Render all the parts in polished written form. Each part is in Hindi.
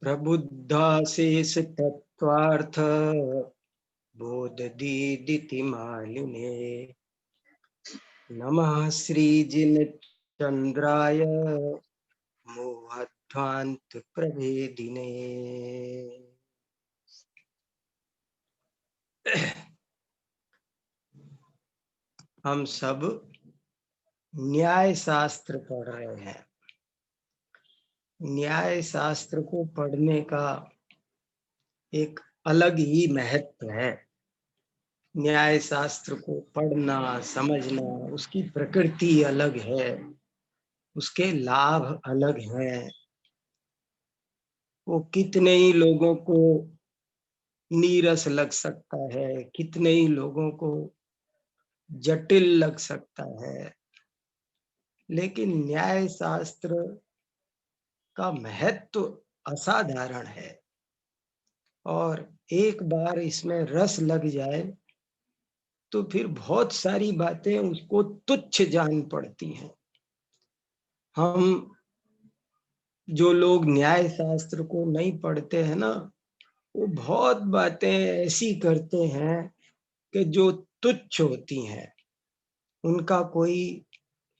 प्रबुद्धाशेष तत्वार्थ बोध दीदिति मालिने। नमः श्रीजिन चंद्राय मोहध्वांत प्रभेदिने। हम सब न्याय शास्त्र पढ़ रहे हैं। न्याय शास्त्र को पढ़ने का एक अलग ही महत्व है। न्याय शास्त्र को पढ़ना समझना, उसकी प्रकृति अलग है, उसके लाभ अलग हैं। वो कितने ही लोगों को नीरस लग सकता है, कितने ही लोगों को जटिल लग सकता है, लेकिन न्याय शास्त्र का महत्व असाधारण है। और एक बार इसमें रस लग जाए तो फिर बहुत सारी बातें उसको तुच्छ जान पड़ती हैं। हम जो लोग न्याय शास्त्र को नहीं पढ़ते हैं ना, वो बहुत बातें ऐसी करते हैं कि जो तुच्छ होती हैं। उनका कोई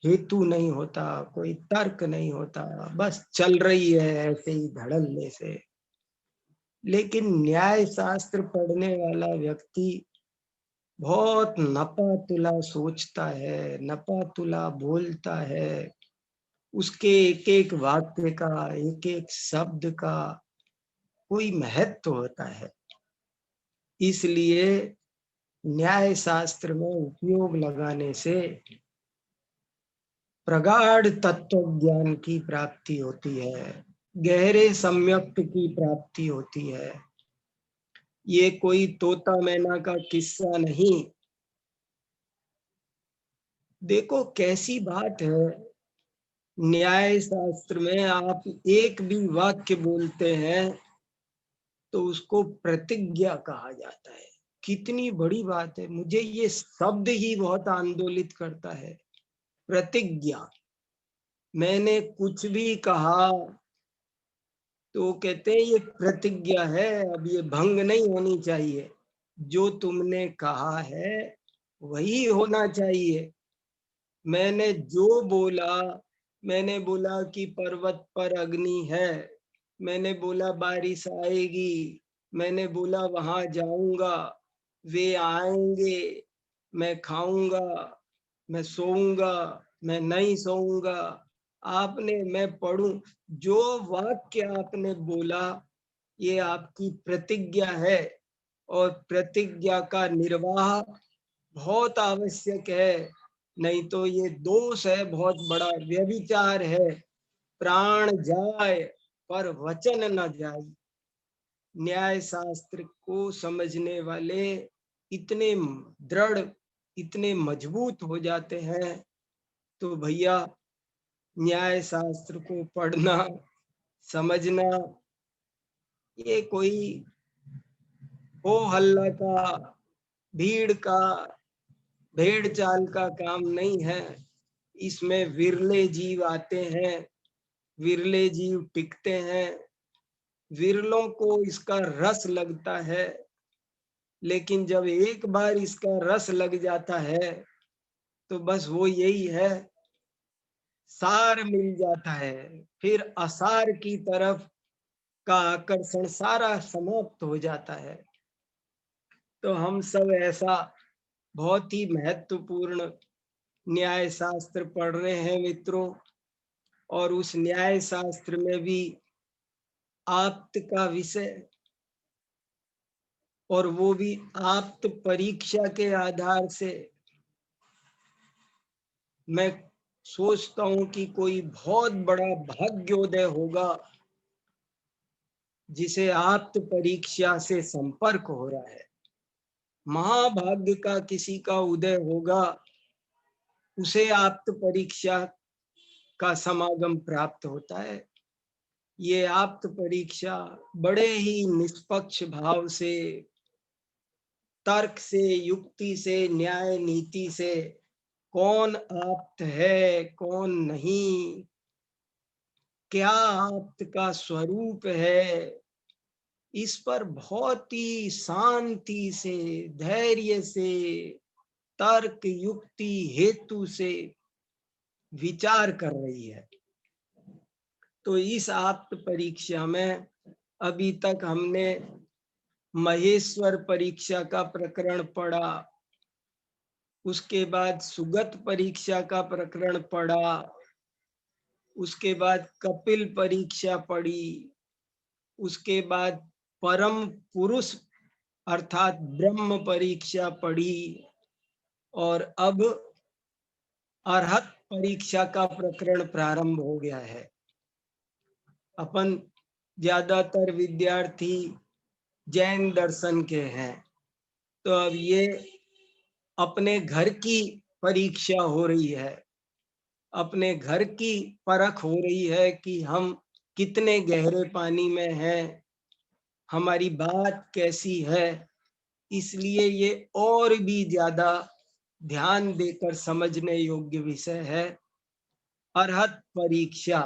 हेतु नहीं होता, कोई तर्क नहीं होता, बस चल रही है ऐसे ही धड़ल्ले से। लेकिन न्याय शास्त्र पढ़ने वाला व्यक्ति बहुत नपा तुला सोचता है, नपा तुला बोलता है। उसके एक एक वाक्य का, एक एक शब्द का कोई महत्व होता है। इसलिए न्याय शास्त्र में उपयोग लगाने से प्रगाढ़ तत्व ज्ञान की प्राप्ति होती है, गहरे सम्यक की प्राप्ति होती है। ये कोई तोता मैना का किस्सा नहीं। देखो कैसी बात है, न्याय शास्त्र में आप एक भी वाक्य बोलते हैं तो उसको प्रतिज्ञा कहा जाता है। कितनी बड़ी बात है, मुझे ये शब्द ही बहुत आंदोलित करता है। प्रतिज्ञा। मैंने कुछ भी कहा तो कहते हैं ये प्रतिज्ञा है, अब ये भंग नहीं होनी चाहिए। जो तुमने कहा है वही होना चाहिए। मैंने जो बोला, मैंने बोला कि पर्वत पर अग्नि है, मैंने बोला बारिश आएगी, मैंने बोला वहां जाऊंगा, वे आएंगे, मैं खाऊंगा, मैं सोऊंगा, मैं नहीं सोऊंगा, आपने मैं पढ़ूं। जो वाक्य आपने बोला ये आपकी प्रतिज्ञा है, और प्रतिज्ञा का निर्वाह बहुत आवश्यक है। नहीं तो ये दोष है, बहुत बड़ा व्यभिचार है। प्राण जाए पर वचन न जाए। न्याय शास्त्र को समझने वाले इतने दृढ़, इतने मजबूत हो जाते हैं। तो भैया न्याय शास्त्र को पढ़ना, समझना, ये कोई हो हल्ला का, भीड़ का, भेड़ चाल का काम नहीं है। इसमें विरले जीव आते हैं, विरले जीव टिकते हैं, विरलों को इसका रस लगता है। लेकिन जब एक बार इसका रस लग जाता है तो बस वो यही है, सार मिल जाता है। फिर असार की तरफ का आकर्षण सारा समाप्त हो जाता है। तो हम सब ऐसा बहुत ही महत्वपूर्ण न्याय शास्त्र पढ़ रहे हैं मित्रों। और उस न्याय शास्त्र में भी आप्त का विषय, और वो भी आप्त परीक्षा के आधार से। मैं सोचता हूं कि कोई बहुत बड़ा भाग्योदय होगा जिसे आप्त परीक्षा से संपर्क हो रहा है। महाभाग्य का किसी का उदय होगा, उसे आप्त परीक्षा का समागम प्राप्त होता है। ये आप्त परीक्षा बड़े ही निष्पक्ष भाव से, तर्क से, युक्ति से, न्याय नीति से, कौन आप्त है कौन नहीं, क्या आप्त का स्वरूप है, इस पर बहुत ही शांति से, धैर्य से, तर्क युक्ति हेतु से विचार कर रही है। तो इस आप्त परीक्षा में अभी तक हमने महेश्वर परीक्षा का प्रकरण पढ़ा, उसके बाद सुगत परीक्षा का प्रकरण पढ़ा, उसके बाद कपिल परीक्षा पढ़ी, उसके बाद परम पुरुष अर्थात ब्रह्म परीक्षा पढ़ी, और अब अरहत परीक्षा का प्रकरण प्रारंभ हो गया है। अपन ज्यादातर विद्यार्थी जैन दर्शन के हैं, तो अब ये अपने घर की परीक्षा हो रही है, अपने घर की परख हो रही है कि हम कितने गहरे पानी में हैं, हमारी बात कैसी है। इसलिए ये और भी ज्यादा ध्यान देकर समझने योग्य विषय है। अरहत परीक्षा,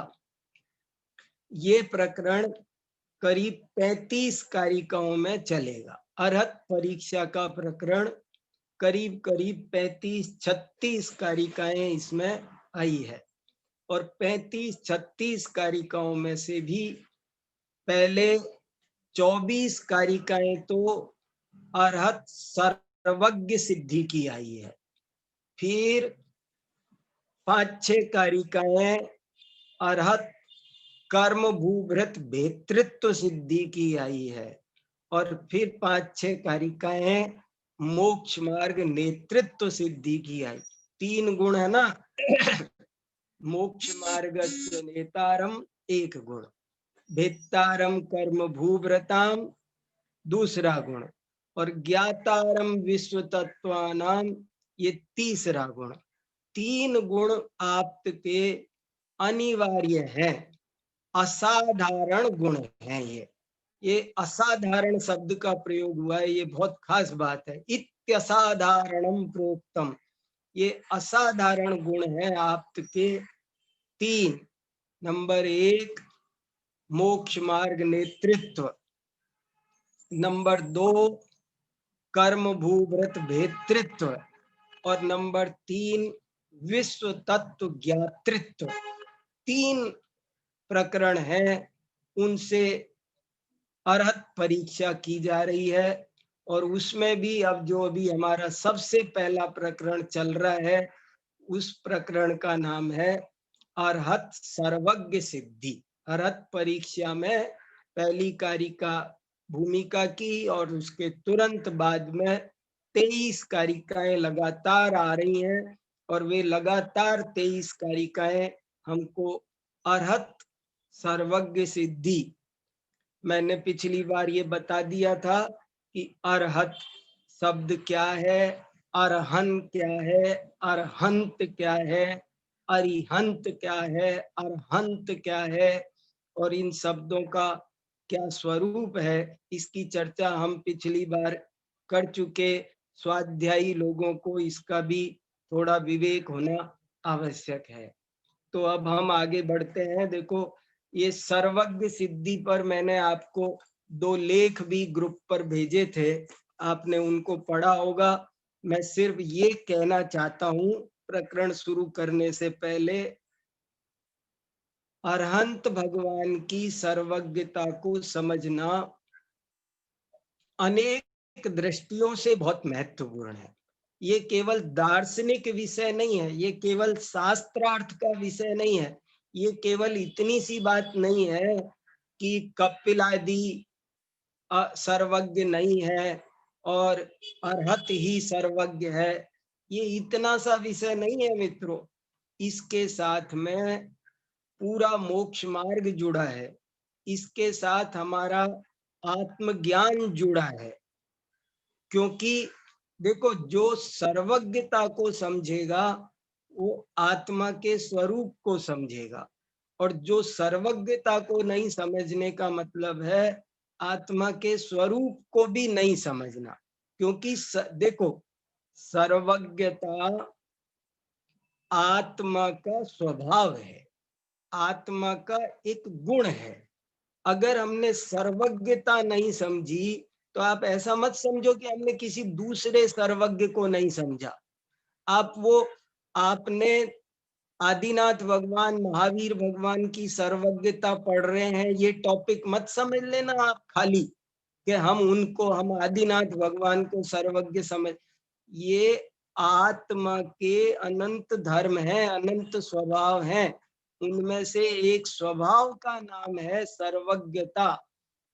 ये प्रकरण करीब 35 कारिकाओं में चलेगा। अरहत परीक्षा का प्रकरण करीब करीब 35-36 कारिकाएं इसमें आई है, और 35-36 कारिकाओं में से भी पहले 24 कारिकाएं तो अरहत सर्वज्ञ सिद्धि की आई है, फिर 5-6 कारिकाएं अरहत कर्म भूभृत भेतृत्व सिद्धि की आई है, और फिर 5-6 कारिकाएं मोक्ष मार्ग नेतृत्व सिद्धि की आई। 3 गुण है ना मोक्ष मार्ग नेतारम 1 गुण, भेत्तारम कर्म भूभृताम दूसरा गुण, और ज्ञातारम विश्व तत्वानाम ये तीसरा गुण। 3 गुण आप्त के अनिवार्य हैं, असाधारण गुण हैं। ये असाधारण शब्द का प्रयोग हुआ है, ये बहुत खास बात है। इत्यसाधारणम प्रोक्तम, ये असाधारण गुण है आप्त के 3। नंबर 1 मोक्ष मार्ग नेतृत्व, नंबर 2 कर्म भूव्रत भेतृत्व, और नंबर 3 विश्व तत्व ज्ञातृत्व। 3 प्रकरण हैं, उनसे अरहत परीक्षा की जा रही है। और उसमें भी अब जो अभी हमारा सबसे पहला प्रकरण चल रहा है, उस प्रकरण का नाम है अरहत सर्वज्ञ सिद्धि। अरहत परीक्षा में पहली कारिका भूमिका की, और उसके तुरंत बाद में 23 कारिकाएं लगातार आ रही हैं, और वे लगातार 23 कारिकाएं हमको अरहत सर्वज्ञ सिद्धि, मैंने पिछली बार ये बता दिया था कि अरहत शब्द क्या है, अरहन क्या है, अरहंत क्या है, अरिहंत क्या है, अरहंत क्या है, और इन शब्दों का क्या स्वरूप है, इसकी चर्चा हम पिछली बार कर चुके। स्वाध्यायी लोगों को इसका भी थोड़ा विवेक होना आवश्यक है। तो अब हम आगे बढ़ते हैं। देखो, ये सर्वज्ञ सिद्धि पर मैंने आपको 2 लेख भी ग्रुप पर भेजे थे, आपने उनको पढ़ा होगा। मैं सिर्फ ये कहना चाहता हूं प्रकरण शुरू करने से पहले, अरहंत भगवान की सर्वज्ञता को समझना अनेक दृष्टियों से बहुत महत्वपूर्ण है। ये केवल दार्शनिक विषय नहीं है, ये केवल शास्त्रार्थ का विषय नहीं है, ये केवल इतनी सी बात नहीं है कि कपिल आदि सर्वज्ञ नहीं है और अरहत ही सर्वज्ञ है। ये इतना सा विषय नहीं है मित्रों, इसके साथ में पूरा मोक्ष मार्ग जुड़ा है, इसके साथ हमारा आत्मज्ञान जुड़ा है। क्योंकि देखो, जो सर्वज्ञता को समझेगा वो आत्मा के स्वरूप को समझेगा, और जो सर्वज्ञता को नहीं समझने का मतलब है आत्मा के स्वरूप को भी नहीं समझना। क्योंकि देखो, सर्वज्ञता आत्मा का स्वभाव है, आत्मा का एक गुण है। अगर हमने सर्वज्ञता नहीं समझी तो आप ऐसा मत समझो कि हमने किसी दूसरे सर्वज्ञ को नहीं समझा। आप वो आपने आदिनाथ भगवान महावीर भगवान की सर्वज्ञता पढ़ रहे हैं, ये टॉपिक मत समझ लेना आप खाली कि हम आदिनाथ भगवान को सर्वज्ञ समझ। ये आत्मा के अनंत धर्म है, अनंत स्वभाव हैं। उनमें से एक स्वभाव का नाम है सर्वज्ञता।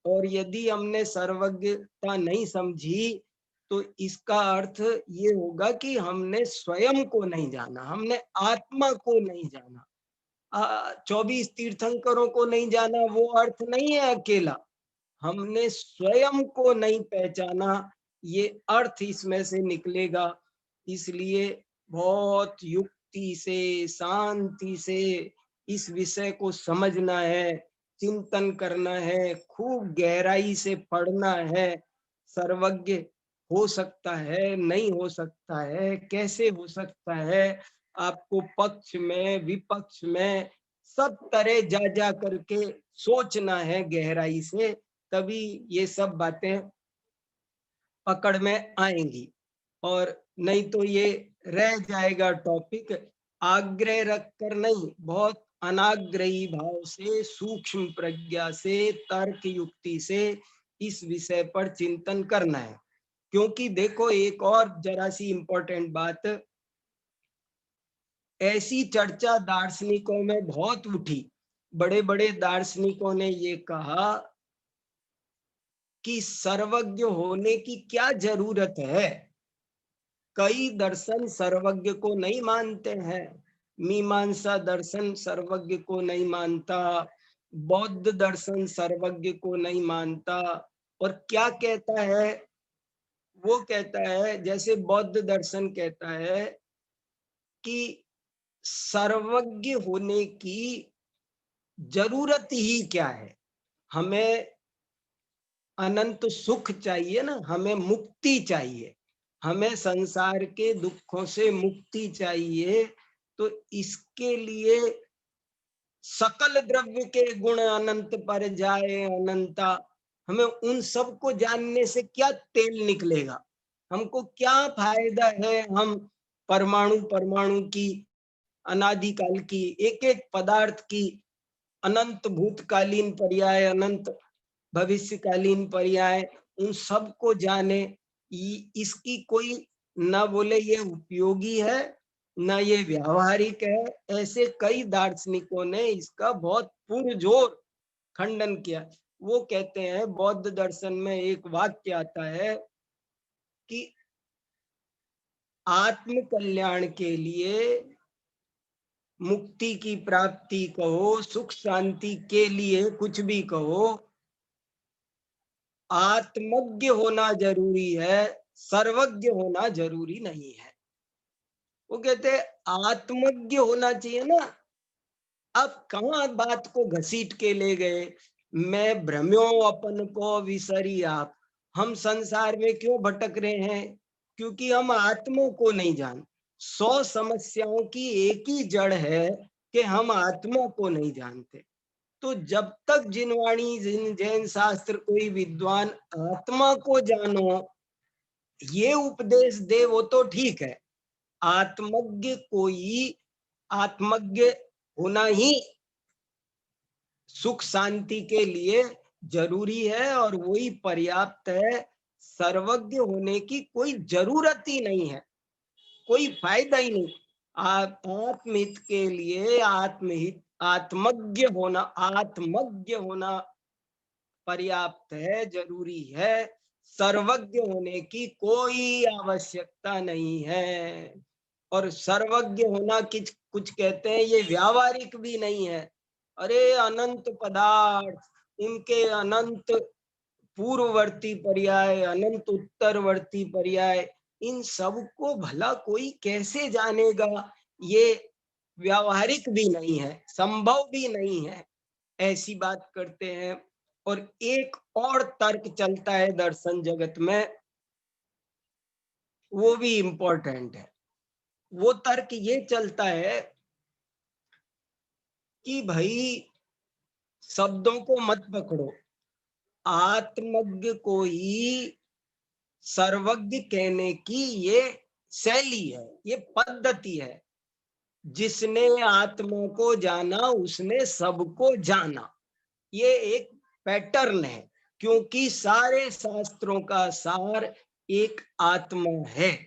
और यदि हमने सर्वज्ञता नहीं समझी तो इसका अर्थ ये होगा कि हमने स्वयं को नहीं जाना, हमने आत्मा को नहीं जाना। 24 तीर्थंकरों को नहीं जाना वो अर्थ नहीं है अकेला, हमने स्वयं को नहीं पहचाना, ये अर्थ इसमें से निकलेगा। इसलिए बहुत युक्ति से, शांति से इस विषय को समझना है, चिंतन करना है, खूब गहराई से पढ़ना है। सर्वज्ञ हो सकता है, नहीं हो सकता है, कैसे हो सकता है, आपको पक्ष में विपक्ष में सब तरह जा जा करके सोचना है गहराई से, तभी ये सब बातें पकड़ में आएंगी। और नहीं तो ये रह जाएगा टॉपिक। आग्रह रख कर नहीं, बहुत अनाग्रही भाव से, सूक्ष्म प्रज्ञा से, तर्क युक्ति से इस विषय पर चिंतन करना है। क्योंकि देखो एक और जरा सी इंपॉर्टेंट बात, ऐसी चर्चा दार्शनिकों में बहुत उठी। बड़े बड़े दार्शनिकों ने ये कहा कि सर्वज्ञ होने की क्या जरूरत है। कई दर्शन सर्वज्ञ को नहीं मानते हैं। मीमांसा दर्शन सर्वज्ञ को नहीं मानता, बौद्ध दर्शन सर्वज्ञ को नहीं मानता। और क्या कहता है, वो कहता है, जैसे बौद्ध दर्शन कहता है कि सर्वज्ञ होने की जरूरत ही क्या है। हमें अनंत सुख चाहिए ना, हमें मुक्ति चाहिए, हमें संसार के दुखों से मुक्ति चाहिए। तो इसके लिए सकल द्रव्य के गुण अनंत पर जाए अनंता, हमें उन सब को जानने से क्या तेल निकलेगा, हमको क्या फायदा है। हम परमाणु परमाणु की, अनादिकाल की, एक एक पदार्थ की अनंत भूतकालीन पर्याय, अनंत भविष्यकालीन पर्याय, उन सब को जाने, इसकी कोई न बोले ये उपयोगी है न ये व्यावहारिक है। ऐसे कई दार्शनिकों ने इसका बहुत पुरजोर खंडन किया। वो कहते हैं, बौद्ध दर्शन में एक वाक्य आता है कि आत्म कल्याण के लिए, मुक्ति की प्राप्ति कहो, सुख शांति के लिए कुछ भी कहो, आत्मज्ञ होना जरूरी है, सर्वज्ञ होना जरूरी नहीं है। वो कहते आत्मज्ञ होना चाहिए ना। अब कहाँ बात को घसीट के ले गए, मैं भ्रम्यो अपन को विसरी आप। हम संसार में क्यों भटक रहे हैं, क्योंकि हम आत्मा को नहीं जान। 100 समस्याओं की एक ही जड़ है कि हम आत्मा को नहीं जानते। तो जब तक जिनवाणी जिन जैन शास्त्र कोई विद्वान आत्मा को जानो ये उपदेश दे वो तो ठीक है। आत्मज्ञ कोई, आत्मज्ञ होना ही सुख शांति के लिए जरूरी है और वही पर्याप्त है। सर्वज्ञ होने की कोई जरूरत ही नहीं है, कोई फायदा ही नहीं। आत्महित के लिए आत्महित, आत्मज्ञ होना पर्याप्त है, जरूरी है। सर्वज्ञ होने की कोई आवश्यकता नहीं है। और सर्वज्ञ होना कुछ कुछ कहते हैं ये व्यावहारिक भी नहीं है। अरे अनंत पदार्थ, उनके अनंत पूर्ववर्ती पर्याय, अनंत उत्तरवर्ती पर्याय, इन सब को भला कोई कैसे जानेगा, ये व्यावहारिक भी नहीं है, संभव भी नहीं है। ऐसी बात करते हैं। और एक और तर्क चलता है दर्शन जगत में, वो भी इंपॉर्टेंट है। वो तर्क ये चलता है कि भाई शब्दों को मत पकड़ो, आत्मज्ञ को ही सर्वज्ञ कहने की ये शैली है, ये पद्धति है। जिसने आत्मा को जाना उसने सबको जाना, ये एक पैटर्न है, क्योंकि सारे शास्त्रों का सार एक आत्मा है।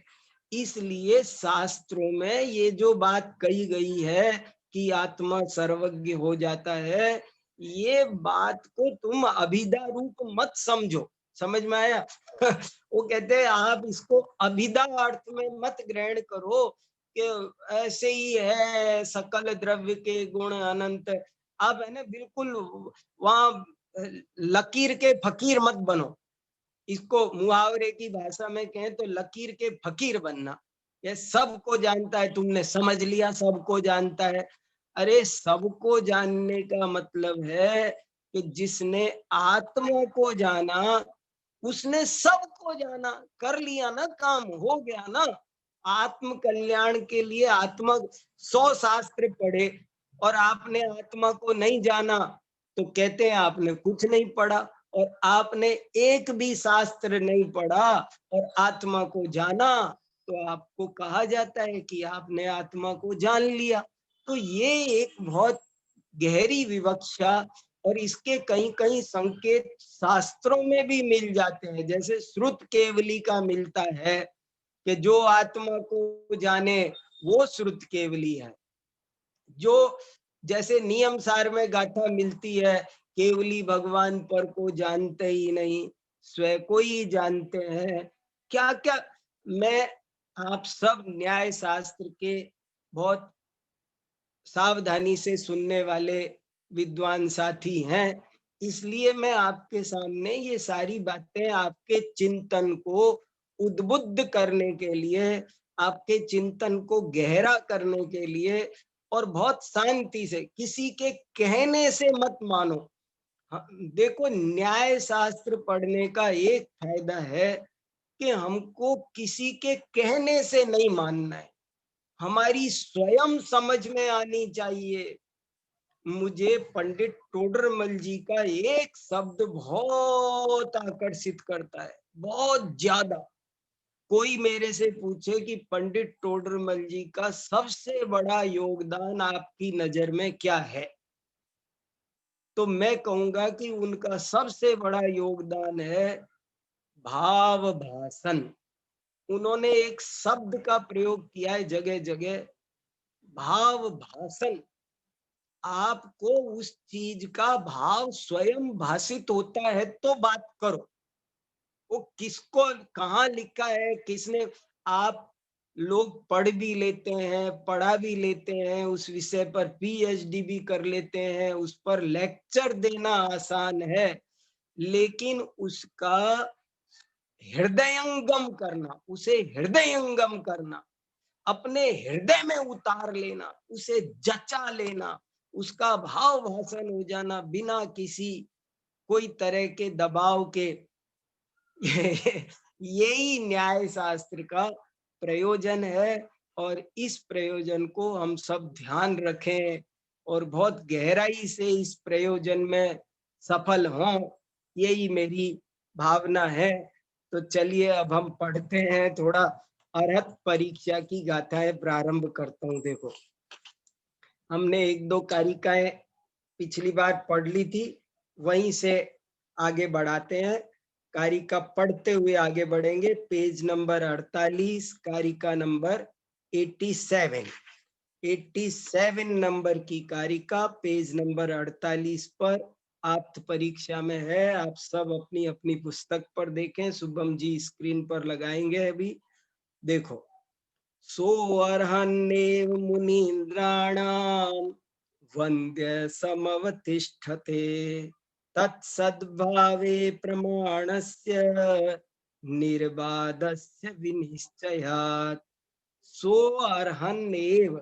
इसलिए शास्त्रों में ये जो बात कही गई है कि आत्मा सर्वज्ञ हो जाता है, ये बात को तुम अभिधा रूप मत समझो। समझ में आया? वो कहते हैं आप इसको अभिधा अर्थ में मत ग्रहण करो कि ऐसे ही है, सकल द्रव्य के गुण अनंत। आप है ना बिल्कुल वहां लकीर के फकीर मत बनो। इसको मुहावरे की भाषा में कहें तो लकीर के फकीर बनना। ये सबको जानता है, तुमने समझ लिया सबको जानता है। अरे सबको जानने का मतलब है कि जिसने आत्मा को जाना उसने सबको जाना, कर लिया ना, काम हो गया ना। आत्म कल्याण के लिए आत्मा 100 शास्त्र पढ़े और आपने आत्मा को नहीं जाना तो कहते हैं आपने कुछ नहीं पढ़ा। और आपने एक भी शास्त्र नहीं पढ़ा और आत्मा को जाना तो आपको कहा जाता है कि आपने आत्मा को जान लिया। तो ये एक बहुत गहरी विवक्षा और इसके कहीं कहीं संकेत शास्त्रों में भी मिल जाते हैं। जैसे श्रुत केवली का मिलता है कि जो आत्मा को जाने वो श्रुत केवली है। जो जैसे नियम सार में गाथा मिलती है, केवली भगवान पर को जानते ही नहीं, स्वयं को ही जानते हैं। क्या क्या मैं आप सब न्याय शास्त्र के बहुत सावधानी से सुनने वाले विद्वान साथी हैं, इसलिए मैं आपके सामने ये सारी बातें आपके चिंतन को उद्बुद्ध करने के लिए, आपके चिंतन को गहरा करने के लिए और बहुत शांति से, किसी के कहने से मत मानो। देखो न्याय शास्त्र पढ़ने का एक फायदा है कि हमको किसी के कहने से नहीं मानना है, हमारी स्वयं समझ में आनी चाहिए। मुझे पंडित टोडरमल जी का एक शब्द बहुत आकर्षित करता है, बहुत ज्यादा। कोई मेरे से पूछे कि पंडित टोडरमल जी का सबसे बड़ा योगदान आपकी नजर में क्या है, तो मैं कहूंगा कि उनका सबसे बड़ा योगदान है भाव भाषण। उन्होंने एक शब्द का प्रयोग किया है जगह जगह, भाव भाषण। आपको उस चीज का भाव स्वयं भाषित होता है तो बात करो। वो किसको कहाँ लिखा है, किसने, आप लोग पढ़ भी लेते हैं, पढ़ा भी लेते हैं, उस विषय पर पीएचडी भी कर लेते हैं, उस पर लेक्चर देना आसान है, लेकिन उसका हृदयंगम करना, उसे हृदयंगम करना, अपने हृदय में उतार लेना, उसे जचा लेना, उसका भाव भाषण हो जाना बिना किसी कोई तरह के दबाव के, यही न्याय शास्त्र का प्रयोजन है। और इस प्रयोजन को हम सब ध्यान रखें और बहुत गहराई से इस प्रयोजन में सफल हों, यही मेरी भावना है। तो चलिए अब हम पढ़ते हैं, थोड़ा अरहत परीक्षा की गाथाएं प्रारंभ करता हूँ। देखो हमने एक दो कारिकाएं पिछली बार पढ़ ली थी, वहीं से आगे बढ़ाते हैं। कारिका पढ़ते हुए आगे बढ़ेंगे। पेज नंबर 48, कारिका नंबर 87, 87 नंबर की कारिका पेज नंबर 48 पर आप्त परीक्षा में है। आप सब अपनी अपनी पुस्तक पर देखें, शुभम जी स्क्रीन पर लगाएंगे अभी। देखो, सोऽर्हन्नेव मुनीन्द्राणाम् वन्द्य समवतिष्ठते तत्सद्भावे प्रमाणस्य निर्बाधस्य विनिश्चयात्। सोऽर्हन्नेव,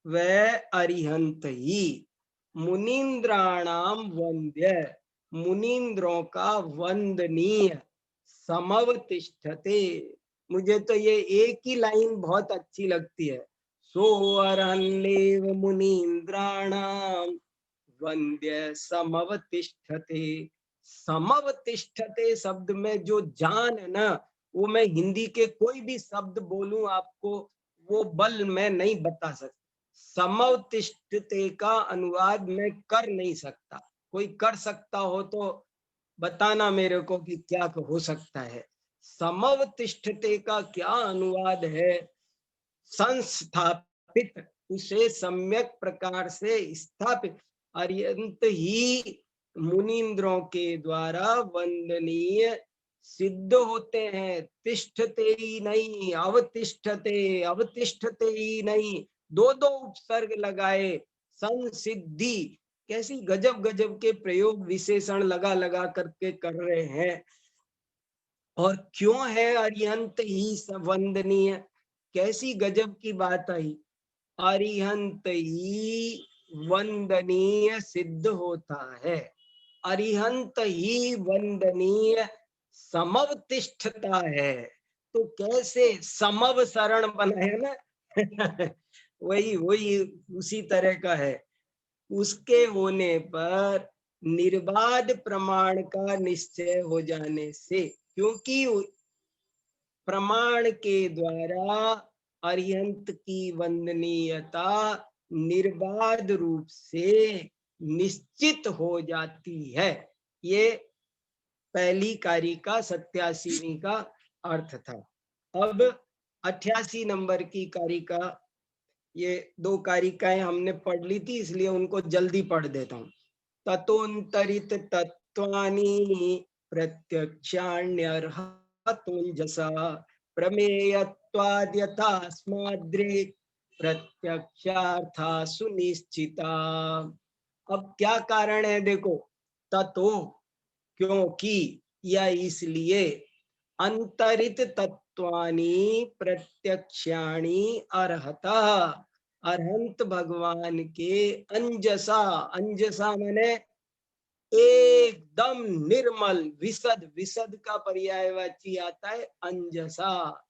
वह अरिहंत ही, मुनीन्द्राणाम वंद्य, मुनीन्द्रों का वंदनीय, समवतिष्ठते। मुझे तो ये एक ही लाइन बहुत अच्छी लगती है, सोऽर्हन्नेव मुनीन्द्राणाम वंद्य समवतिष्ठते। समवतिष्ठते शब्द में जो जान है ना, वो मैं हिंदी के कोई भी शब्द बोलूं आपको, वो बल मैं नहीं बता सकता। समवतिष्ठते का अनुवाद मैं कर नहीं सकता। कोई कर सकता हो तो बताना मेरे को कि क्या हो सकता है। समवतिष्ठते का क्या अनुवाद है? संस्थापित, उसे सम्यक प्रकार से स्थापित, अर्यंत ही मुनीन्द्रों के द्वारा वंदनीय सिद्ध होते हैं। तिष्ठते ही नहीं, अवतिष्ठते, अवतिष्ठते ही नहीं, दो दो उपसर्ग लगाए। संसिद्धि, कैसी गजब गजब के प्रयोग विशेषण लगा लगा करके कर रहे हैं। और क्यों है अरिहंत ही वंदनीय? कैसी गजब की बात आई। अरिहंत ही वंदनीय सिद्ध होता है। अरिहंत ही वंदनीय समवतिष्ठता है। तो कैसे समव शरण बनाया ना वही वही उसी तरह का है। उसके होने पर निर्बाध प्रमाण का निश्चय हो जाने से, क्योंकि प्रमाण के द्वारा अरिहंत की वंदनीयता निर्बाध रूप से निश्चित हो जाती है। ये पहली कारिका 87वीं का अर्थ था। अब 88 नंबर की कारिका, ये दो कारिकाएं हमने पढ़ ली थी इसलिए उनको जल्दी पढ़ देता हूँ। ततोन्तरित तत्वानि प्रत्यक्षाण्यर्हतोंजसा प्रमेयत्वाद्यथास्माद्रे प्रत्यक्षार्था सुनिश्चिता। अब क्या कारण है देखो। ततो, क्योंकि या इसलिए, अंतरित तत्वानि प्रत्यक्षाणि अर्हता, अरहंत भगवान के अंजसा, अंजसा माने एकदम निर्मल, विशद, विशद का पर्यायवाची आता है अंजसा,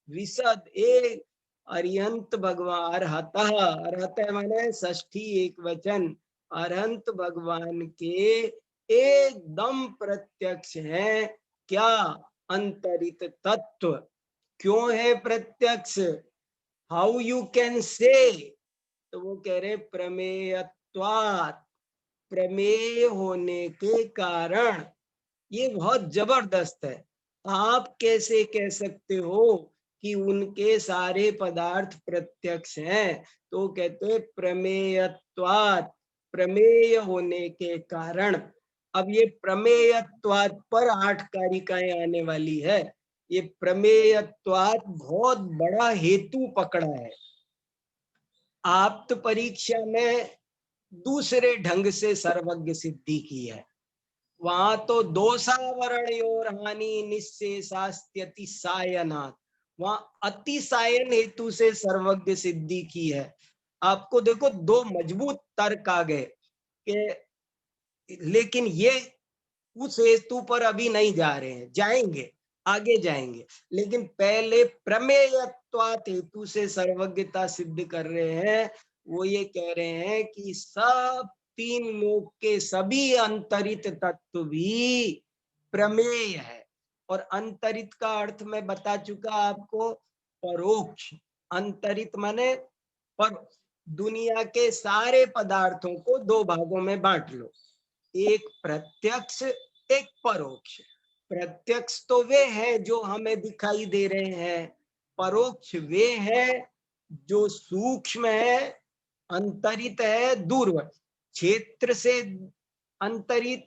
विशद एक, अरिहंत भगवान अरहता, अरहता माने षष्ठी एक वचन, अरहंत भगवान के एकदम प्रत्यक्ष है। क्या? अंतरित तत्व। क्यों है प्रत्यक्ष? How you can say? तो वो कह रहे प्रमेयत्वात्, प्रमेय होने के कारण। ये बहुत जबरदस्त है। आप कैसे कह सकते हो कि उनके सारे पदार्थ प्रत्यक्ष हैं? तो कहते प्रमेयत्वात्, प्रमेय होने के कारण। अब ये प्रमेयत्वात् पर 8 कारिकाएं आने वाली है। ये प्रमेयत्वात् बहुत बड़ा हेतु पकड़ा है। आप तो परीक्षा में दूसरे ढंग से सर्वज्ञ सिद्धि की है। वहां तो दोषावरणयोर हानि निश्शेषास्त्यतिसायनात्, वहां अतिसायन हेतु से सर्वज्ञ सिद्धि की है। आपको देखो दो मजबूत तर्क आ गए कि, लेकिन ये उस हेतु पर अभी नहीं जा रहे हैं, जाएंगे, आगे जाएंगे। लेकिन पहले प्रमेयत्वात् हेतु से सर्वज्ञता सिद्ध कर रहे हैं। वो ये कह रहे हैं कि सब तीन लोक के सभी अंतरित तत्व भी प्रमेय है। और अंतरित का अर्थ मैं बता चुका आपको, परोक्ष। अंतरित माने पर, दुनिया के सारे पदार्थों को दो भागों में बांट लो, एक प्रत्यक्ष, एक परोक्ष। प्रत्यक्ष तो वे हैं जो हमें दिखाई दे रहे हैं, परोक्ष वे हैं जो सूक्ष्म है, अंतरित है, दूरवर्त, क्षेत्र से अंतरित,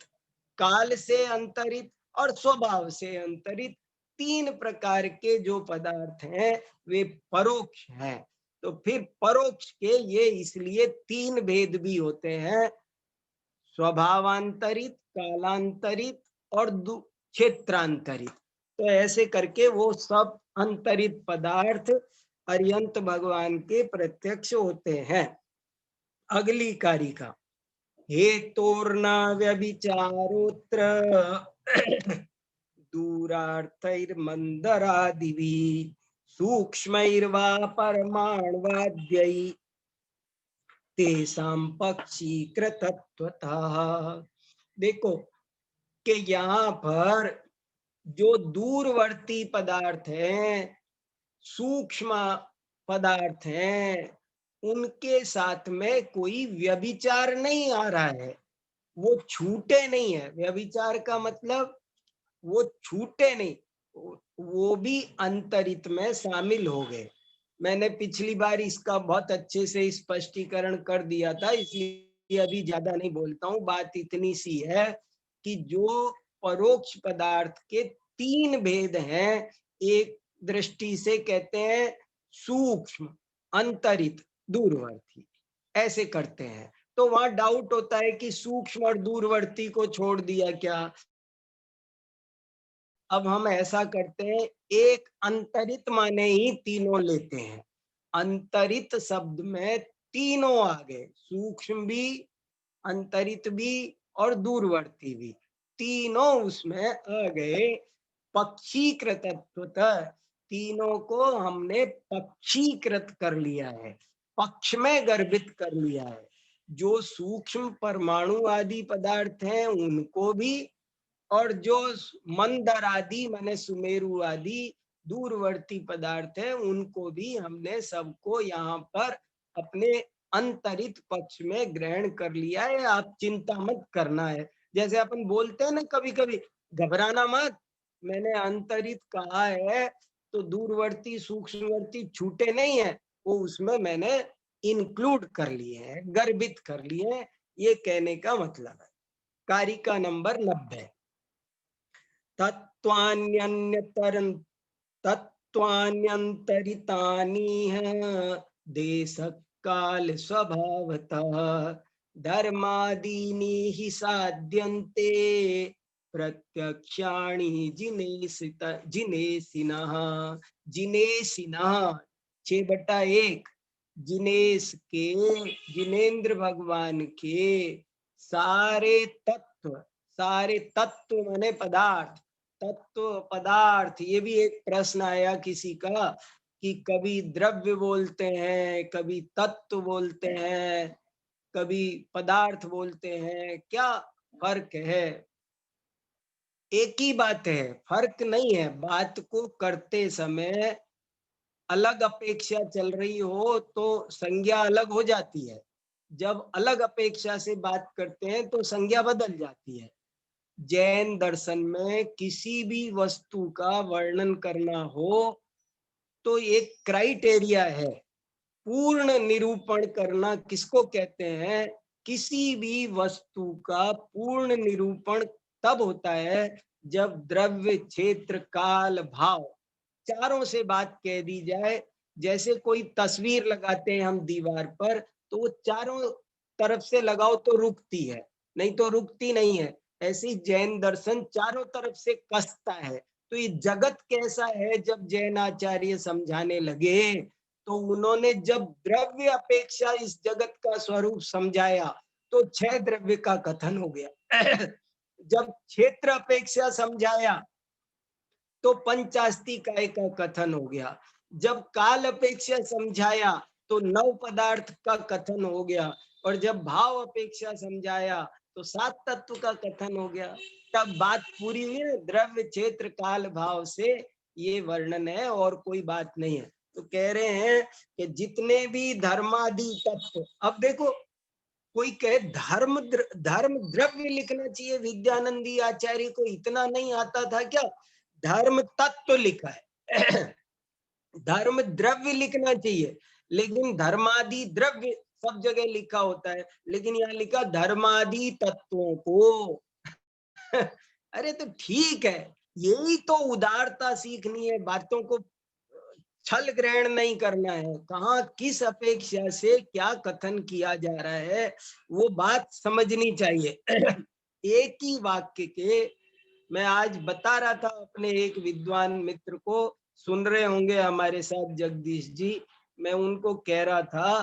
काल से अंतरित और स्वभाव से अंतरित। तीन प्रकार के जो पदार्थ हैं वे परोक्ष हैं। तो फिर परोक्ष के ये इसलिए तीन भेद भी होते हैं, स्वभावांतरित, कालांतरित और क्षेत्रांतरित। तो ऐसे करके वो सब अंतरित पदार्थ अरिहंत भगवान के प्रत्यक्ष होते हैं। अगली कारिका, हेतोर्न व्यभिचारोत्र दूरार्थैर्मन्दरादिभिः सूक्ष्मैर्वा परमाण्वाद्यै तेषां पक्षीकृतत्वतः। देखो कि यहाँ पर जो दूरवर्ती पदार्थ हैं, सूक्ष्म पदार्थ हैं, उनके साथ में कोई व्यभिचार नहीं आ रहा है, वो छूटे नहीं है। व्यभिचार का मतलब वो छूटे नहीं, वो भी अंतरित में शामिल हो गए। मैंने पिछली बार इसका बहुत अच्छे से स्पष्टीकरण कर दिया था, इसलिए अभी ज्यादा नहीं बोलता हूँ। बात इतनी सी है कि जो परोक्ष पदार्थ के तीन भेद हैं, एक दृष्टि से कहते हैं सूक्ष्म, अंतरित, दूरवर्ती, ऐसे करते हैं। तो वहां डाउट होता है कि सूक्ष्म और दूरवर्ती को छोड़ दिया क्या। अब हम ऐसा करते हैं, एक अंतरित माने ही तीनों लेते हैं। अंतरित शब्द में तीनों आ गए, सूक्ष्म भी, अंतरित भी और दूरवर्ती भी, तीनों उसमें आ गए। पक्षीकृतत्वतः तीनों को हमने पक्षीकृत कर लिया है, पक्ष में गर्भित कर लिया है। जो सूक्ष्म परमाणु आदि पदार्थ हैं उनको भी, और जो मंदर आदि माने सुमेरु आदि दूरवर्ती पदार्थ है उनको भी हमने सबको यहाँ पर अपने अंतरित पक्ष में ग्रहण कर लिया है। आप चिंता मत करना है। जैसे अपन बोलते हैं ना कभी कभी, घबराना मत, मैंने अंतरित कहा है तो दूरवर्ती सूक्ष्मवर्ती छूटे नहीं है, वो उसमें मैंने इंक्लूड कर लिए हैं, गर्भित कर लिए हैं, ये कहने का मतलब है। कारिका नंबर 90। तत्त्वान्यन्यतरं तत्त्वान्यन्तरितानि देश काल स्वभावतः धर्मादीनि हि साध्यन्ते प्रत्यक्षाणि जिनेसिनः। जिनेसिनः 6/1। जिनेश के, जिनेन्द्र भगवान के सारे तत्व, सारे तत्व माने पदार्थ, तत्व पदार्थ, ये भी एक प्रश्न आया किसी का कि कभी द्रव्य बोलते हैं, कभी तत्व बोलते हैं, कभी पदार्थ बोलते हैं, क्या फर्क है। एक ही बात है, फर्क नहीं है। बात को करते समय अलग अपेक्षा चल रही हो तो संज्ञा अलग हो जाती है, जब अलग अपेक्षा से बात करते हैं तो संज्ञा बदल जाती है। जैन दर्शन में किसी भी वस्तु का वर्णन करना हो तो एक क्राइटेरिया है, पूर्ण निरूपण करना किसको कहते हैं। किसी भी वस्तु का पूर्ण निरूपण तब होता है जब द्रव्य, क्षेत्र, काल, भाव चारों से बात कह दी जाए। जैसे कोई तस्वीर लगाते हैं हम दीवार पर, तो वो चारों तरफ से लगाओ तो रुकती है, नहीं तो रुकती नहीं है। ऐसी जैन दर्शन चारों तरफ से कसता है। तो ये जगत कैसा है, जब जैन आचार्य समझाने लगे तो उन्होंने जब द्रव्य अपेक्षा इस जगत का स्वरूप समझाया तो 6 द्रव्य का कथन हो गया। जब क्षेत्र अपेक्षा समझाया तो पंचास्तिकाय का कथन हो गया। जब काल अपेक्षा समझाया तो 9 पदार्थ का कथन हो गया। और जब भाव अपेक्षा समझाया तो 7 तत्व का कथन हो गया। तब बात पूरी हुई है। द्रव्य, क्षेत्र, काल, भाव से ये वर्णन है और कोई बात नहीं है। तो कह रहे हैं कि जितने भी धर्मादि तत्व, अब देखो कोई कहे धर्म धर्म द्रव्य लिखना चाहिए, विद्यानंदी आचार्य को इतना नहीं आता था क्या। धर्म तत्व लिखा है। धर्म द्रव्य लिखना चाहिए, लेकिन धर्मादि द्रव्य सब जगह लिखा होता है, लेकिन यहाँ लिखा धर्मादि तत्वों को। अरे तो ठीक है, यही तो उदारता सीखनी है, बातों को छल ग्रहण नहीं करना है। कहाँ किस अपेक्षा से क्या कथन किया जा रहा है वो बात समझनी चाहिए। एक ही वाक्य के, मैं आज बता रहा था अपने एक विद्वान मित्र को, सुन रहे होंगे हमारे साथ जगदीश जी, मैं उनको कह रहा था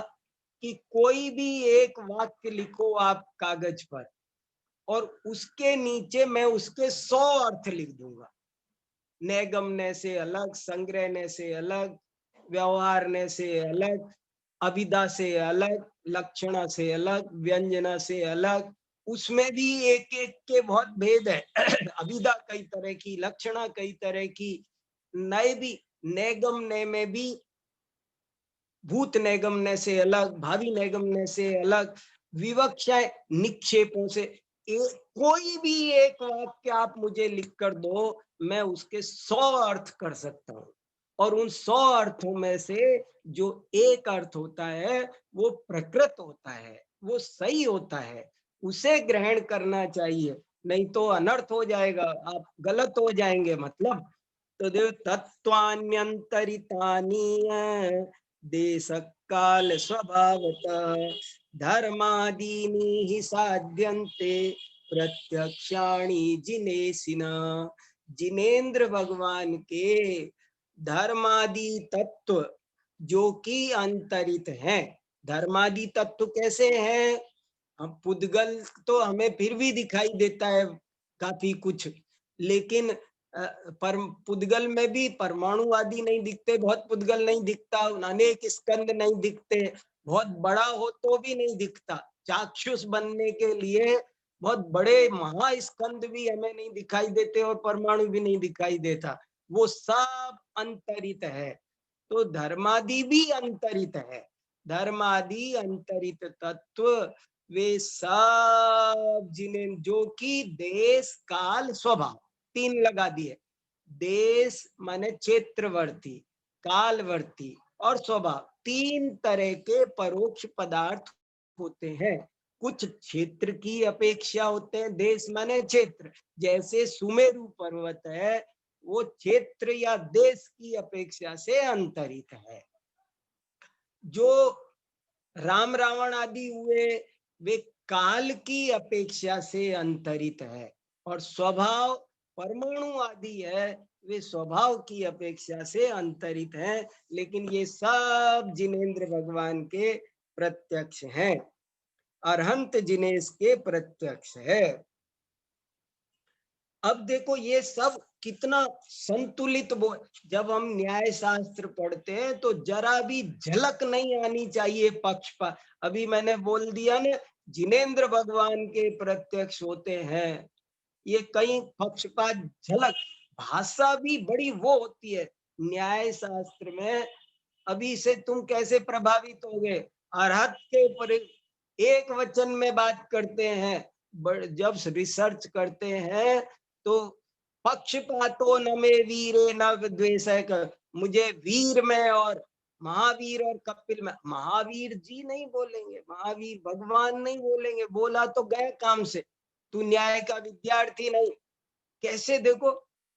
कि कोई भी एक वाक्य लिखो आप कागज पर और उसके नीचे मैं उसके 100 अर्थ लिख दूंगा। नैगम्य से अलग, संग्रहने से अलग, व्यवहारने से अलग, अभिधा से अलग, लक्षणा से अलग, व्यंजना से अलग, उसमें भी एक एक के बहुत भेद है। अभिधा कई तरह की, लक्षणा कई तरह की, नए भी, नैगम्य में भी भूत नैगम्य से अलग, भावी नैगम्य से अलग, विवक्षाएं निक्षेपों से। कोई भी एक वाक्य आप मुझे लिख कर दो, मैं उसके 100 अर्थ कर सकता हूँ, और उन 100 अर्थों में से जो एक अर्थ होता है वो प्रकृत होता है, वो सही होता है, उसे ग्रहण करना चाहिए, नहीं तो अनर्थ हो जाएगा, आप गलत हो जाएंगे। मतलब तो देव तत्वान्यंतरितानि देश काल स्वभावतः धर्मादीनि हि साध्यन्ते प्रत्यक्षाणि जिनेसिना। जिनेन्द्र भगवान के धर्मादि तत्व जो कि अंतरित हैं। धर्मादि तत्व कैसे हैं? हम पुद्गल तो हमें फिर भी दिखाई देता है काफी कुछ, लेकिन पर पुद्गल में भी परमाणु आदि नहीं दिखते, बहुत पुद्गल नहीं दिखता, अनेक स्कंद नहीं दिखते, बहुत बड़ा हो तो भी नहीं दिखता। चाक्षुष बनने के लिए बहुत बड़े महास्कंद भी हमें नहीं दिखाई देते और परमाणु भी नहीं दिखाई देता, वो सब अंतरित है। तो धर्मादि भी अंतरित है। धर्मादि अंतरित तत्व वे सब जिन्हें, जो कि देश काल स्वभाव, 3 लगा दिए। देश माने क्षेत्रवर्ती, कालवर्ती और स्वभाव, 3 तरह के परोक्ष पदार्थ होते हैं। कुछ क्षेत्र की अपेक्षा होते हैं, देश माने क्षेत्र, जैसे सुमेरु पर्वत है, वो क्षेत्र या देश की अपेक्षा से अंतरित है। जो राम रावण आदि हुए वे काल की अपेक्षा से अंतरित है, और स्वभाव परमाणु आदि है वे स्वभाव की अपेक्षा से अंतरित हैं, लेकिन ये सब जिनेन्द्र भगवान के प्रत्यक्ष हैं, अरहंत जिनेश के प्रत्यक्ष है। अब देखो ये सब कितना संतुलित जब हम न्याय शास्त्र पढ़ते हैं तो जरा भी झलक नहीं आनी चाहिए पक्षपात। अभी मैंने बोल दिया ना, जिनेन्द्र भगवान के प्रत्यक्ष होते हैं, ये कहीं पक्षपात झलक, भाषा भी बड़ी वो होती है न्याय शास्त्र में। अभी से तुम कैसे प्रभावित हो गए, अरहत के ऊपर एक वचन में बात करते हैं, जब रिसर्च करते हैं तो पक्षपातो न में वीरे न विद्वेष, मुझे वीर में और महावीर और कपिल में, महावीर जी नहीं बोलेंगे, महावीर भगवान नहीं बोलेंगे, बोला तो गए काम से, तू न्याय का विद्यार्थी नहीं। कैसे देखो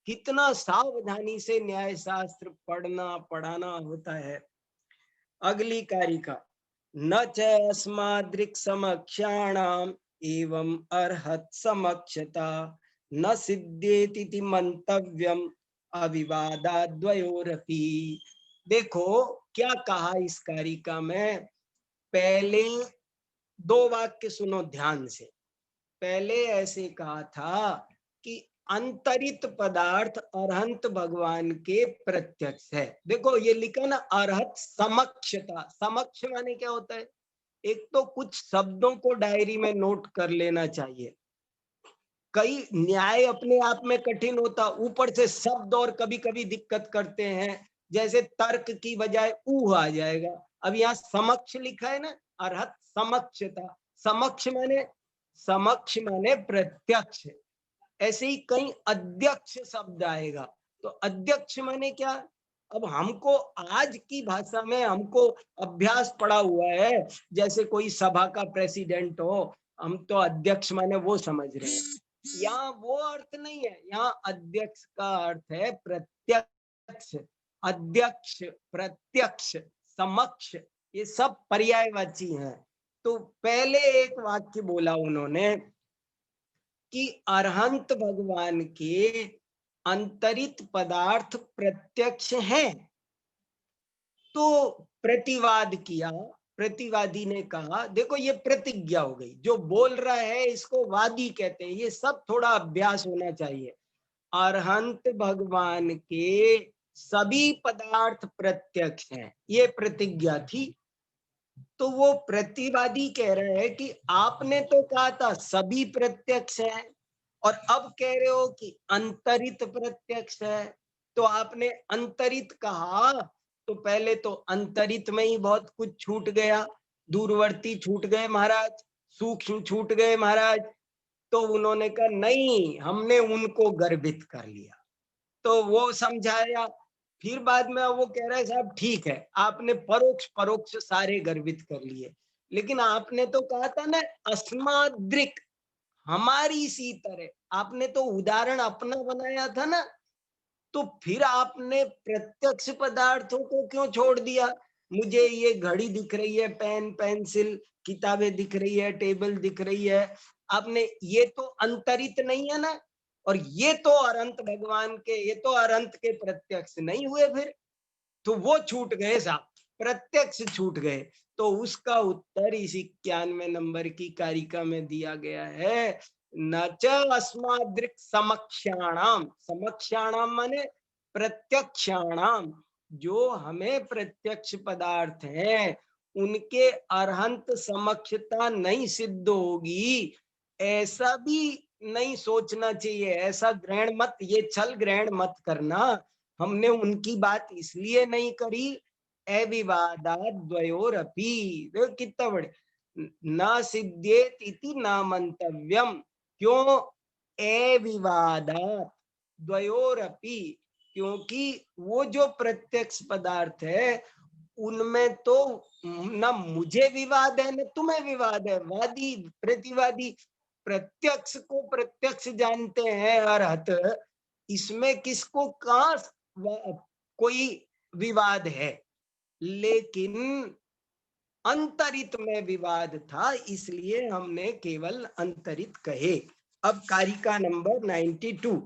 कितना सावधानी से न्याय शास्त्र पढ़ना पढ़ाना होता है। अगली कारिका, न च अस्मादृक् समक्षाणाम एवं अर्हत समक्षता न सिद्धेति मंतव्यम अविवादाद्वयोरपि। देखो क्या कहा इस कारिका में, पहले 2 वाक्य सुनो ध्यान से। पहले ऐसे कहा था कि अंतरित पदार्थ अरहंत भगवान के प्रत्यक्ष है। देखो ये लिखा ना, अरहत समक्षता, समक्ष माने क्या होता है? एक तो कुछ शब्दों को डायरी में नोट कर लेना चाहिए, कई न्याय अपने आप में कठिन होता, ऊपर से शब्द और कभी कभी दिक्कत करते हैं, जैसे तर्क की बजाय ऊह आ जाएगा। अब यहाँ समक्ष लिखा है ना, अरहत समक्षता, समक्ष माने प्रत्यक्ष। ऐसे ही कहीं अध्यक्ष शब्द आएगा, तो अध्यक्ष माने क्या? अब हमको आज की भाषा में हमको अभ्यास पड़ा हुआ है, जैसे कोई सभा का प्रेसिडेंट हो, हम तो अध्यक्ष माने वो समझ रहे हैं। यहाँ वो अर्थ नहीं है, यहाँ अध्यक्ष का अर्थ है प्रत्यक्ष। अध्यक्ष, प्रत्यक्ष, समक्ष, ये सब पर्यायवाची हैं। तो पहले एक वाक्य बोला उन्होंने कि अरहंत भगवान के अंतरित पदार्थ प्रत्यक्ष हैं, तो प्रतिवाद किया। प्रतिवादी ने कहा, देखो ये प्रतिज्ञा हो गई, जो बोल रहा है इसको वादी कहते हैं, ये सब थोड़ा अभ्यास होना चाहिए। अरहंत भगवान के सभी पदार्थ प्रत्यक्ष हैं, ये प्रतिज्ञा थी। तो वो प्रतिवादी कह रहे हैं कि आपने तो कहा था सभी प्रत्यक्ष है, और अब कह रहे हो कि अंतरित प्रत्यक्ष है। तो आपने अंतरित कहा, तो पहले तो अंतरित में ही बहुत कुछ छूट गया, दूरवर्ती छूट गए महाराज, सूक्ष्म छूट गए महाराज। तो उन्होंने कहा नहीं, हमने उनको गर्भित कर लिया। तो वो समझाया। फिर बाद में वो कह रहे साहब ठीक है, आपने परोक्ष परोक्ष सारे गर्भित कर लिए, लेकिन आपने तो कहा था ना अस्माद्रिक, हमारी सी तरह। आपने तो उदाहरण अपना बनाया था ना। तो फिर आपने प्रत्यक्ष पदार्थों को क्यों छोड़ दिया? मुझे ये घड़ी दिख रही है, पेन पेंसिल किताबें दिख रही है, टेबल दिख रही है, आपने ये तो अंतरित नहीं है ना। और ये तो अनंत भगवान के, ये तो अनंत के प्रत्यक्ष नहीं हुए फिर। तो वो छूट गए साहब, प्रत्यक्ष छूट गए। तो उसका उत्तर इस 91 नंबर की कारिका में दिया गया है। न च अस्मादृक् समक्षाणाम, समक्षाणाम माने प्रत्यक्षाणाम, जो हमें प्रत्यक्ष पदार्थ है उनके अरहंत समक्षता नहीं सिद्ध होगी, ऐसा भी नहीं सोचना चाहिए। ऐसा ग्रहण मत, ये छल ग्रहण मत करना। हमने उनकी बात इसलिए नहीं करी, अविवादात द्वयोरपि, देखो कितना बड़े, न सिद्ध्येत इति न मंतव्यम। क्यों? अविवादात द्वयोरपि, क्योंकि वो जो प्रत्यक्ष पदार्थ है उनमें तो न मुझे विवाद है न तुम्हें विवाद है। वादी प्रतिवादी प्रत्यक्ष को प्रत्यक्ष जानते हैं अरहत, इसमें किसको कहाँ कोई विवाद है। लेकिन अंतरित में विवाद था, इसलिए हमने केवल अंतरित कहे। अब कारिका नंबर 92,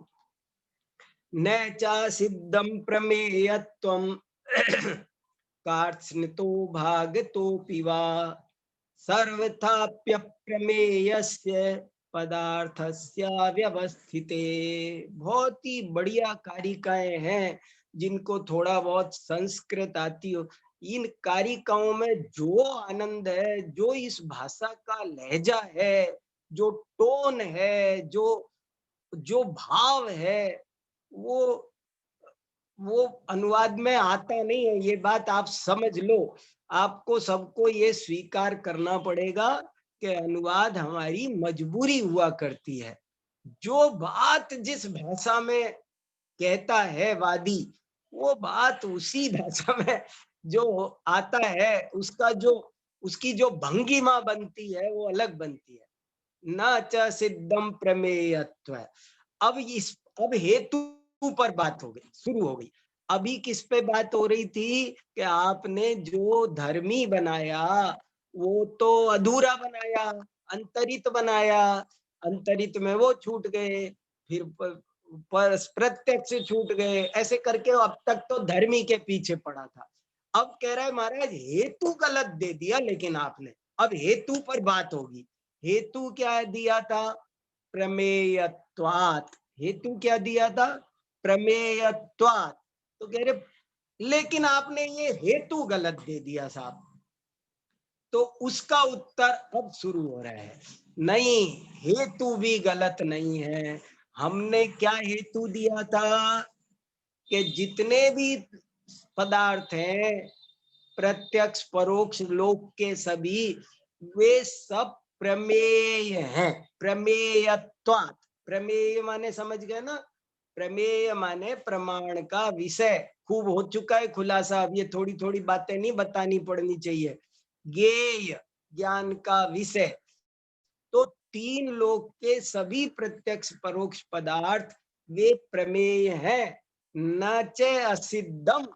न चा सिद्धम प्रमेयत्वम कार्त्स्नितो भागतोऽपि वा सर्वथाप्य प्रमेयस्य पदार्थस्य व्यवस्थिते। बहुत ही बढ़िया कारिकाएं हैं, जिनको थोड़ा बहुत संस्कृत आती हो। इन कारिकाओं में जो आनंद है, जो इस भाषा का लहजा है, जो टोन है, जो जो भाव है, वो वो अनुवाद में आता नहीं है। ये बात आप समझ लो। आपको सबको ये स्वीकार करना पड़ेगा कि अनुवाद हमारी मजबूरी हुआ करती है। जो बात जिस भाषा में कहता है वादी, वो बात उसी भाषा में जो आता है, उसका जो उसकी जो भंगिमा बनती है वो अलग बनती है। न च सिद्धम प्रमेयत्व। अब हेतु पर बात हो गई, शुरू हो गई। अभी किस पे बात हो रही थी कि आपने जो धर्मी बनाया वो तो अधूरा बनाया, अंतरित बनाया। अंतरित में वो छूट गए, फिर पर प्रत्यक्ष छूट गए, ऐसे करके अब तक तो धर्मी के पीछे पड़ा था। अब कह रहा है महाराज हेतु गलत दे दिया, लेकिन आपने अब हेतु पर बात होगी। हेतु क्या दिया था? प्रमेयत्वात्। हेतु क्या दिया था? प्रमेयत्वात्। तो कह रहे लेकिन आपने ये हेतु गलत दे दिया साहब। तो उसका उत्तर अब शुरू हो रहा है। नहीं, हेतु भी गलत नहीं है। हमने क्या हेतु दिया था कि जितने भी पदार्थ हैं प्रत्यक्ष परोक्ष लोक के सभी, वे सब प्रमेय हैं। प्रमेयत्वात्, प्रमेय माने समझ गए ना? प्रमेय माने प्रमाण का विषय। खूब हो चुका है खुलासा, अब ये थोड़ी थोड़ी बातें नहीं बतानी पड़नी चाहिए। ज्ञेय, ज्ञान का विषय। तो तीन लोक के सभी प्रत्यक्ष परोक्ष पदार्थ वे प्रमेय हैं। न च असिद्धम,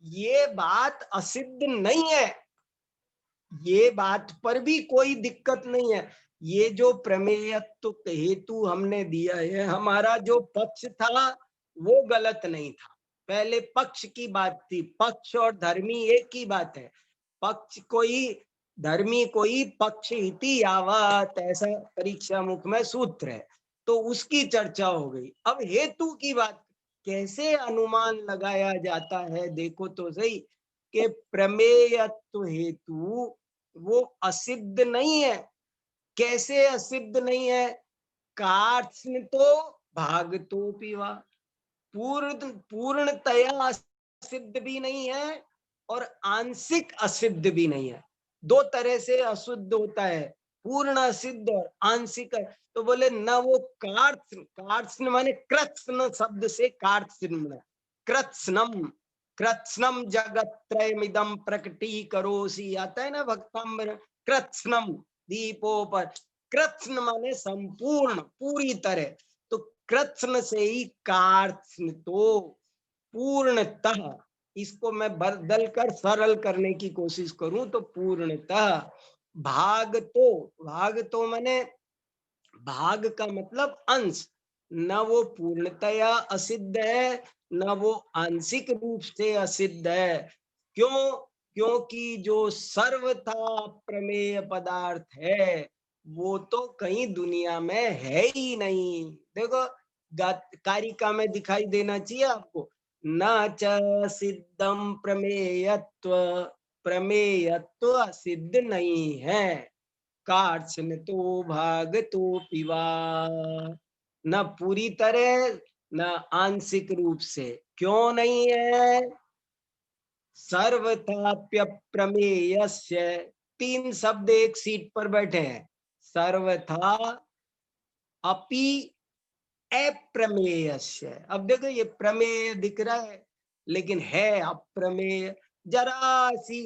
ये बात असिद्ध नहीं है। ये बात पर भी कोई दिक्कत नहीं है। ये जो प्रमेयत्व हेतु हमने दिया है, हमारा जो पक्ष था वो गलत नहीं था। पहले पक्ष की बात थी, पक्ष और धर्मी एक ही बात है। पक्ष कोई, धर्मी कोई, पक्ष इति यावत, ऐसा परीक्षा मुख में सूत्र है। तो उसकी चर्चा हो गई। अब हेतु की बात, कैसे अनुमान लगाया जाता है देखो तो सही। कि प्रमेयत्व हेतु वो असिद्ध नहीं है। कैसे असिद्ध नहीं है? कार्त्स्न तो भागतोपि वा, पूर्णतया असिद्ध भी नहीं है और आंशिक असिद्ध भी नहीं है। दो तरह से अशुद्ध होता है, पूर्ण असिद्ध और आंशिक। तो बोले न वो कार्त्स्न, कार्त्स्न माने कृत्स्न शब्द से कार्त्स्न, कृत्स्नम, कृत्स्नम जगत्त्रयमिदं प्रकटीकरोषि आता है ना भक्तांबर, कृत्स्नम दीपोपट, कृत्स्न माने संपूर्ण, पूरी तरह। तो कृत्स्न से ही कार्त्स्न तो पूर्णतः, इसको मैं बदल कर सरल करने की कोशिश करूं तो पूर्णतः भाग तो माने भाग का मतलब अंश, न वो पूर्णतया असिद्ध है न वो आंशिक रूप से असिद्ध है। क्यों? क्योंकि जो सर्वथा प्रमेय पदार्थ है वो तो कहीं दुनिया में है ही नहीं। देखो कारिका में दिखाई देना चाहिए आपको, न च सिद्धम प्रमेयत्व, प्रमेयत्व सिद्ध नहीं है। कार्त्स्न तो भाग तो पिवा, न पूरी तरह न आंशिक रूप से। क्यों नहीं है? सर्वथाप्य प्रमेयस्य, तीन शब्द एक सीट पर बैठे हैं, सर्वथा अपि अप्रमेयस्य। अब देखो ये प्रमेय दिख रहा है लेकिन है अप्रमेय। जरा सी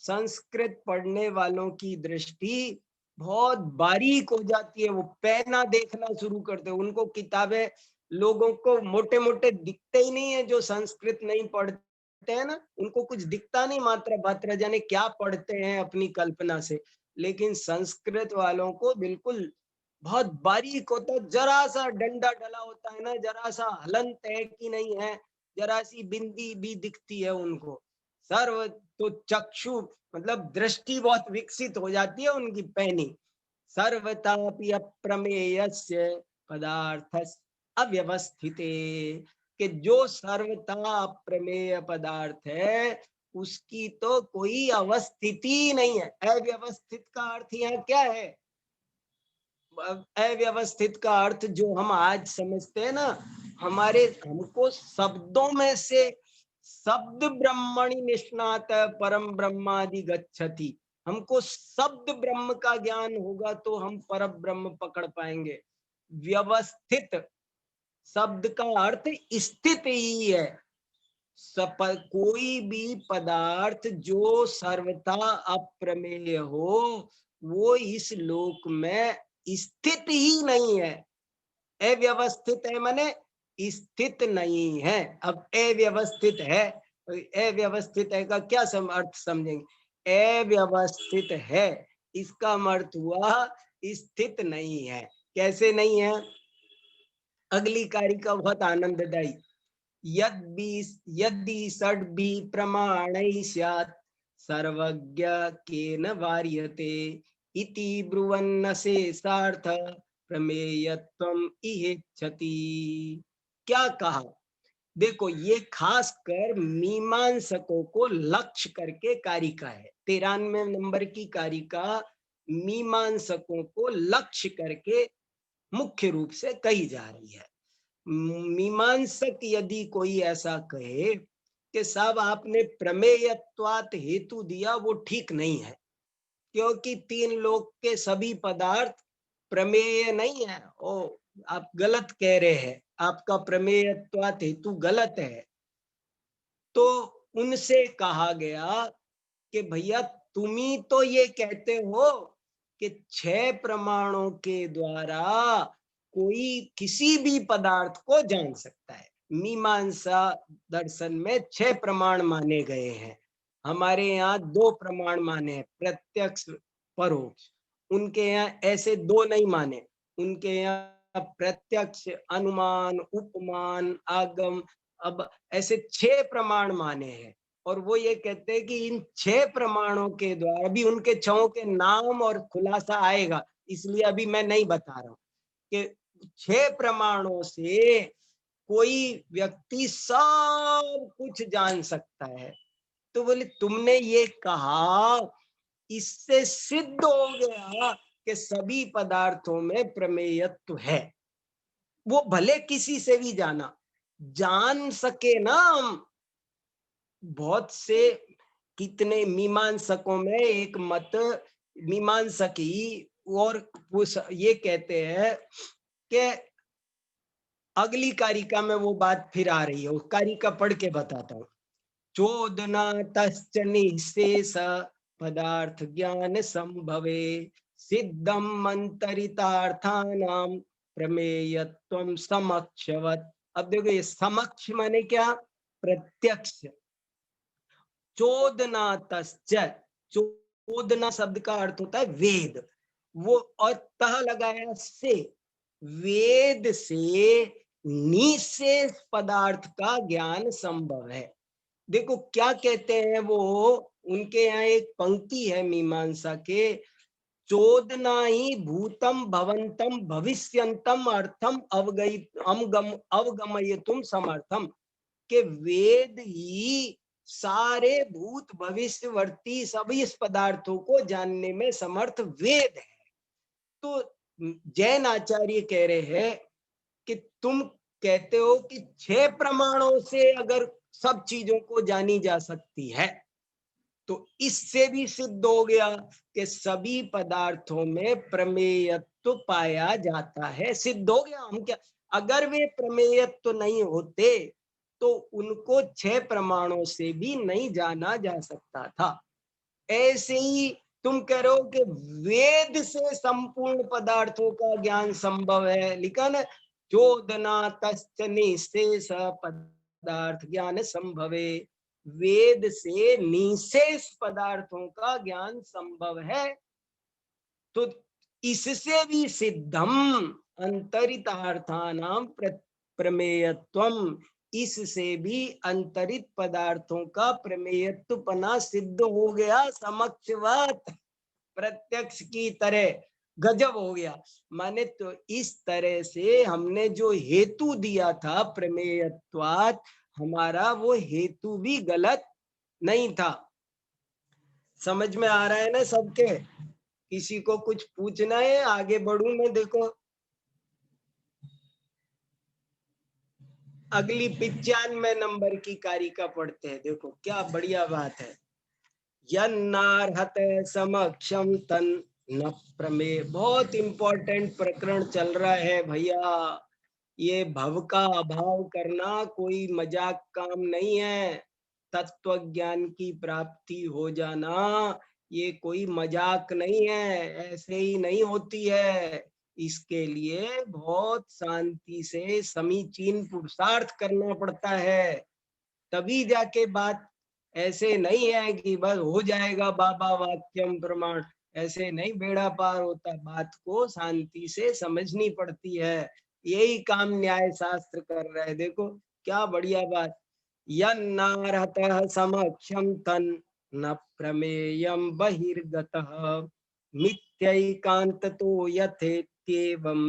संस्कृत पढ़ने वालों की दृष्टि बहुत बारीक हो जाती है, वो पैना देखना शुरू करते हैं। उनको किताबें, लोगों को मोटे मोटे दिखते ही नहीं है जो संस्कृत नहीं पढ़ते हैं ना, उनको कुछ दिखता नहीं, मात्रा मात्रा जाने क्या पढ़ते हैं अपनी कल्पना से। लेकिन संस्कृत वालों को बिल्कुल बहुत बारीक होता है, जरा सा डंडा डला होता है ना, जरा सा हलंत है कि नहीं है, जरा सी बिंदी भी दिखती है उनको। सर्व तो चक्षु मतलब दृष्टि बहुत विकसित हो जाती है उनकी पैनी। सर्वतापि अप्रमेयस्य पदार्थ अव्यवस्थिते, कि जो सर्वता अप्रमेय पदार्थ है उसकी तो कोई अवस्थिति नहीं है। अव्यवस्थित का अर्थ यहाँ क्या है? अव्यवस्थित का अर्थ जो हम आज समझते हैं ना, हमारे हमको शब्दों में से शब्द ब्रह्मणि निष्णात परम ब्रह्मादि गच्छति, हमको शब्द ब्रह्म का ज्ञान होगा तो हम पर ब्रह्म पकड़ पाएंगे। व्यवस्थित शब्द का अर्थ स्थित ही है। कोई भी पदार्थ जो सर्वथा अप्रमेय हो वो इस लोक में स्थित ही नहीं है। अव्यवस्थित है माने स्थित नहीं है। अब अव्यवस्थित है, अव्यवस्थित है का क्या अर्थ समझेंगे? अव्यवस्थित है इसका अर्थ हुआ स्थित नहीं है। कैसे नहीं है? अगली कारिका बहुत आनंददायी, यदि षड्भि प्रमाणैः स्यात् सर्वज्ञ केन वार्यते इति ब्रुवन्न शेषार्थ प्रमेयत्वम् इहेच्छति। क्या कहा? देखो ये खास कर मीमांसकों को लक्ष्य करके कारिका है, 93 नंबर की कारिका मीमांसकों को लक्ष्य करके मुख्य रूप से कही जा रही है। मीमांसक यदि कोई ऐसा कहे कि साहब आपने प्रमेयत्वात हेतु दिया वो ठीक नहीं है, क्योंकि तीन लोक के सभी पदार्थ प्रमेय नहीं है, ओ आप गलत कह रहे हैं, आपका प्रमेयत्वात हेतु गलत है। तो उनसे कहा गया कि भैया तुम ही तो ये कहते हो कि 6 प्रमाणों के द्वारा कोई किसी भी पदार्थ को जान सकता है। मीमांसा दर्शन में 6 प्रमाण माने गए हैं, हमारे यहाँ 2 प्रमाण माने हैं, प्रत्यक्ष परोक्ष। उनके यहाँ ऐसे 2 नहीं माने, उनके यहाँ प्रत्यक्ष, अनुमान, उपमान, आगम, अब ऐसे 6 प्रमाण माने हैं। और वो ये कहते हैं कि इन 6 प्रमाणों के द्वारा भी उनके 6 के नाम और खुलासा आएगा, इसलिए अभी मैं नहीं बता रहा हूं कि 6 प्रमाणों से कोई व्यक्ति सब कुछ जान सकता है। तो बोले तुमने ये कहा, इससे सिद्ध हो गया कि सभी पदार्थों में प्रमेयत्व है। वो भले किसी से भी जान सके ना हम। बहुत से कितने मीमांसकों में एक मत मीमांसकी, और वो ये कहते हैं कि अगली कारिका में वो बात फिर आ रही है, उस कारिका पढ़ के बताता हूँ। चोदना तश्च निःशेष पदार्थ ज्ञान संभवे सिद्धम मंतरितार्थानाम प्रमेयत्वम समक्षवत। अब देखो ये समक्ष माने क्या? प्रत्यक्ष। चोदना तश्च, चोदना शब्द का अर्थ होता है वेद, वो और तह लगाया से, वेद से निशेष पदार्थ का ज्ञान संभव है। देखो क्या कहते हैं वो, उनके यहाँ एक पंक्ति है मीमांसा के, चोदना ही भूतम भवंतम भविष्यंतम अर्थम अवगमयितुम समर्थम, के वेद ही सारे भूत भविष्यवर्ती सभी इस पदार्थों को जानने में समर्थ वेद है। तो जैन आचार्य कह रहे हैं कि तुम कहते हो कि 6 प्रमाणों से अगर सब चीजों को जानी जा सकती है, तो इससे भी सिद्ध हो गया कि सभी पदार्थों में प्रमेयत्व पाया जाता है। सिद्ध हो गया। हम क्या, अगर वे प्रमेयत्व नहीं होते तो उनको 6 प्रमाणों से भी नहीं जाना जा सकता था। ऐसे ही तुम कह रहे हो कि वेद से संपूर्ण पदार्थों का ज्ञान संभव है, लिखा ना, चोदना तश्च निःशेष पदार्थ ज्ञान संभवे, वेद से निःशेष पदार्थों का ज्ञान संभव है। तो इससे भी सिद्धम अंतरितार्थानाम प्रमेयत्वम, इससे भी अंतरित पदार्थों का प्रमेयत्वपना सिद्ध हो गया, समक्षवत, प्रत्यक्ष की तरह। गजब हो गया। माने तो इस तरह से हमने जो हेतु दिया था प्रमेयत्वात्, हमारा वो हेतु भी गलत नहीं था। समझ में आ रहा है ना सबके? किसी को कुछ पूछना है? आगे बढ़ू मैं? देखो अगली 95 नंबर की कारिका पढ़ते हैं। देखो क्या बढ़िया बात है। यन्नार्हत समक्षम तन न प्रमेय। बहुत इंपॉर्टेंट प्रकरण चल रहा है भैया। ये भव का अभाव करना कोई मजाक काम नहीं है। तत्व ज्ञान की प्राप्ति हो जाना ये कोई मजाक नहीं है, ऐसे ही नहीं होती है। इसके लिए बहुत शांति से समीचीन पुरुषार्थ करना पड़ता है, तभी जाके बात। ऐसे नहीं है कि बस हो जाएगा बाबा वाक्यम प्रमाण, ऐसे नहीं बेड़ा पार होता। बात को शांति से समझनी पड़ती है। यही काम न्याय शास्त्र कर रहा है। देखो क्या बढ़िया बात। यन्नार्हतः समक्षम तन न प्रमेयम बहिर्गतः मिथ्यैकान्ततो यथेत्येवं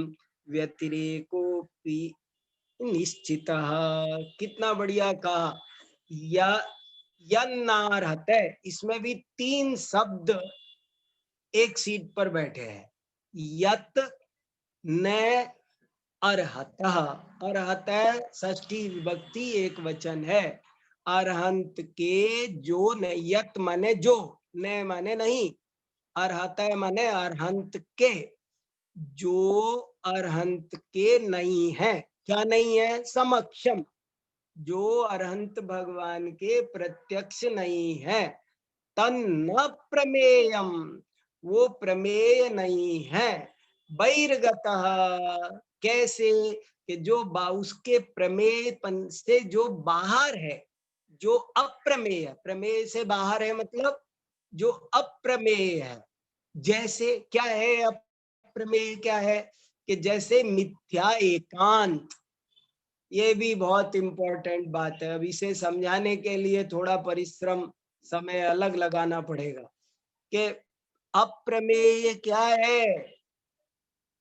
व्यतिरेकोऽपि निश्चितः। कितना बढ़िया कहा। या यन्नार्हत, इसमें भी 3 शब्द एक सीट पर बैठे हैं। यत, न, अर्हतः। अर्हत षष्ठी विभक्ति एक वचन है। अर्हंत के जो न, यत माने जो, न माने नहीं, अर्हत माने अर्हंत के, जो अर्हंत के नहीं है। क्या नहीं है? समक्षम, जो अरहंत भगवान के प्रत्यक्ष नहीं है। तन्न प्रमेयम, वो प्रमेय नहीं है। बहिर्गतः, कैसे? कि जो उसके प्रमेयपन से जो बाहर है, जो अप्रमेय, प्रमेय से बाहर है मतलब जो अप्रमेय है। जैसे क्या है अप्रमेय? क्या है कि जैसे मिथ्या एकांत। ये भी बहुत इंपॉर्टेंट बात है। अब इसे समझाने के लिए थोड़ा परिश्रम, समय अलग लगाना पड़ेगा कि अप्रमेय क्या है।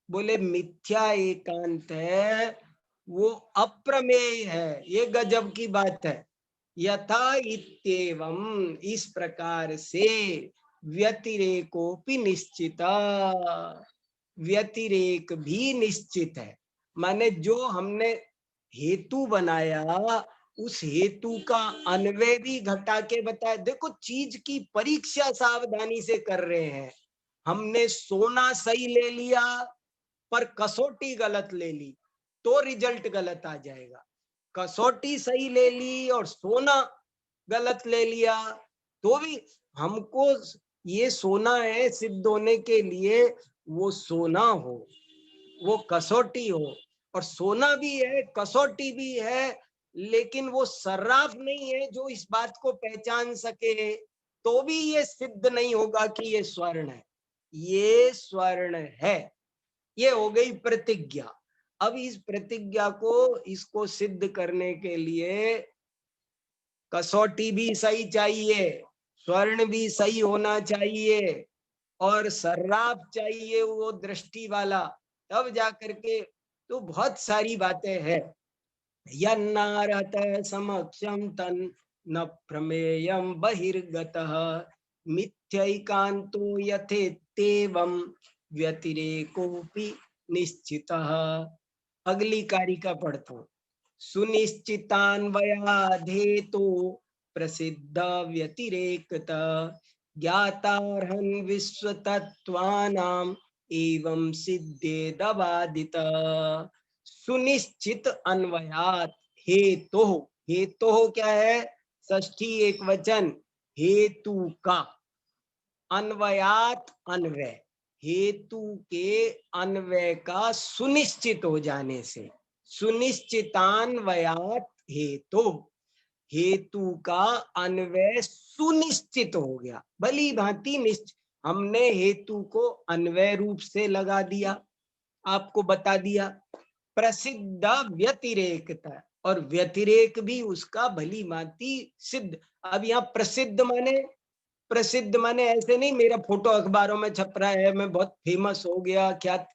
बोले मिथ्या एकांत है, वो अप्रमेय है। ये गजब की बात है। यथा इत्येवम्, इस प्रकार से व्यतिरेकोपि निश्चिता, व्यतिरेक भी निश्चित है। माने जो हमने हेतु बनाया उस हेतु का अन्वय भी घटा के बताया। देखो चीज की परीक्षा सावधानी से कर रहे हैं। हमने सोना सही ले लिया पर कसौटी गलत ले ली तो रिजल्ट गलत आ जाएगा। कसौटी सही ले ली और सोना गलत ले लिया तो भी हमको ये सोना है सिद्ध होने के लिए वो सोना हो, वो कसौटी हो। और सोना भी है कसौटी भी है, लेकिन वो सर्राफ नहीं है जो इस बात को पहचान सके, तो भी ये सिद्ध नहीं होगा कि ये स्वर्ण है। ये स्वर्ण है, ये हो गई प्रतिज्ञा। अब इस प्रतिज्ञा को इसको सिद्ध करने के लिए कसौटी भी सही चाहिए, स्वर्ण भी सही होना चाहिए और सर्राफ चाहिए वो दृष्टि वाला, तब जाकर के तो बहुत सारी बातें हैं। यन्नारत समक्षम तन न प्रमेयम बहिर्गतः मिथ्यैकान्तो यथेत्येवं व्यतिरेकोऽपि निश्चितः। अगली कारिका पढ़ता हूँ। सुनिश्चितान्वयाधेतो प्रसिद्ध व्यतिरेकता ज्ञातार्हन् विश्वतत्त्वानाम् एवं सिद्धेदबादित। सुनिश्चित अन्वयात हेतु, हेतु क्या है? षष्ठी एक वचन, हेतु का। अन्वयात अन्वय, हेतु के अन्वय का सुनिश्चित हो जाने से। सुनिश्चितान्वयात हेतु, हेतु का अन्वय सुनिश्चित हो गया, भली भांति निश्चित। हमने हेतु को अन्वय रूप से लगा दिया, आपको बता दिया। प्रसिद्ध व्यतिरेकता, और व्यतिरेक भी उसका भली भांति सिद्ध। अब यहाँ प्रसिद्ध माने, प्रसिद्ध माने ऐसे नहीं मेरा फोटो अखबारों में छप रहा है, मैं बहुत फेमस हो गया क्या।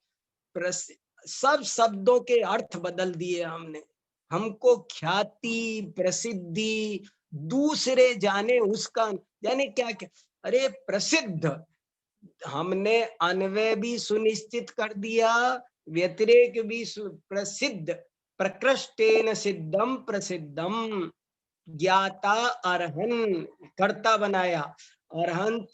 सब शब्दों के अर्थ बदल दिए हमने। हमको ख्याति प्रसिद्धि दूसरे जाने उसका, यानी क्या क्या। अरे प्रसिद्ध, हमने अन्वय भी सुनिश्चित कर दिया, व्यतिरेक भी प्रसिद्ध। प्रकृष्टेन सिद्धम प्रसिद्धम, ज्ञाता अर्हन, कर्ता बनाया। अर्हंत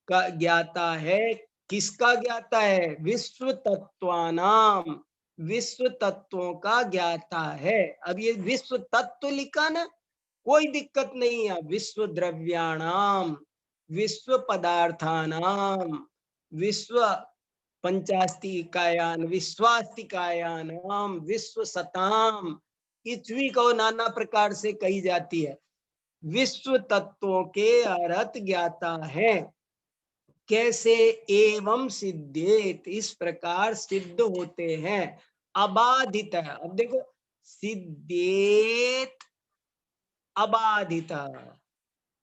का ज्ञाता है, किसका ज्ञाता है? विश्व तत्वानाम, विश्व तत्वों का ज्ञाता है। अब ये विश्व तत्व लिखा ना, कोई दिक्कत नहीं है। विश्व द्रव्याणाम, विश्व पदार्थानाम, विश्व पंचास्तिकायान, विश्वास्तिकायानाम, विश्व सताम, पृथ्वी को नाना प्रकार से कही जाती है। विश्व तत्वों के अर्थ ज्ञाता है। कैसे? एवं सिद्धेत, इस प्रकार सिद्ध होते हैं। अबाधित, अब देखो सिद्धेत अबाधित,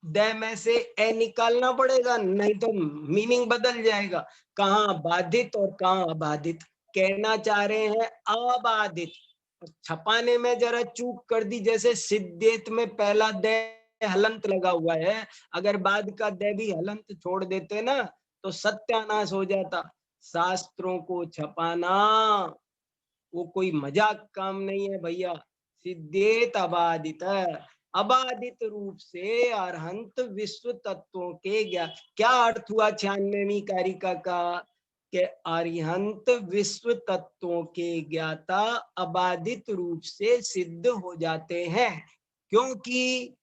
द में से ए निकालना पड़ेगा, नहीं तो मीनिंग बदल जाएगा। कहाँ बाधित और कहाँ अबाधित। कहना चाह रहे हैं अबाधित, छपाने में जरा चूक कर दी। जैसे सिद्धेत में पहला दे हलंत लगा हुआ है, अगर बाद का दे भी हलंत छोड़ देते ना तो सत्यानाश हो जाता। शास्त्रों को छपाना वो कोई मजाक काम नहीं है भैया। सिद्धेत अबाधित, अबाधित रूप से अरहंत विश्व तत्वों के ज्ञान। क्या अर्थ हुआ 96वीं कारिका का? कि अरिहंत विश्व तत्वों के ज्ञाता अबाधित रूप से सिद्ध हो जाते हैं, क्योंकि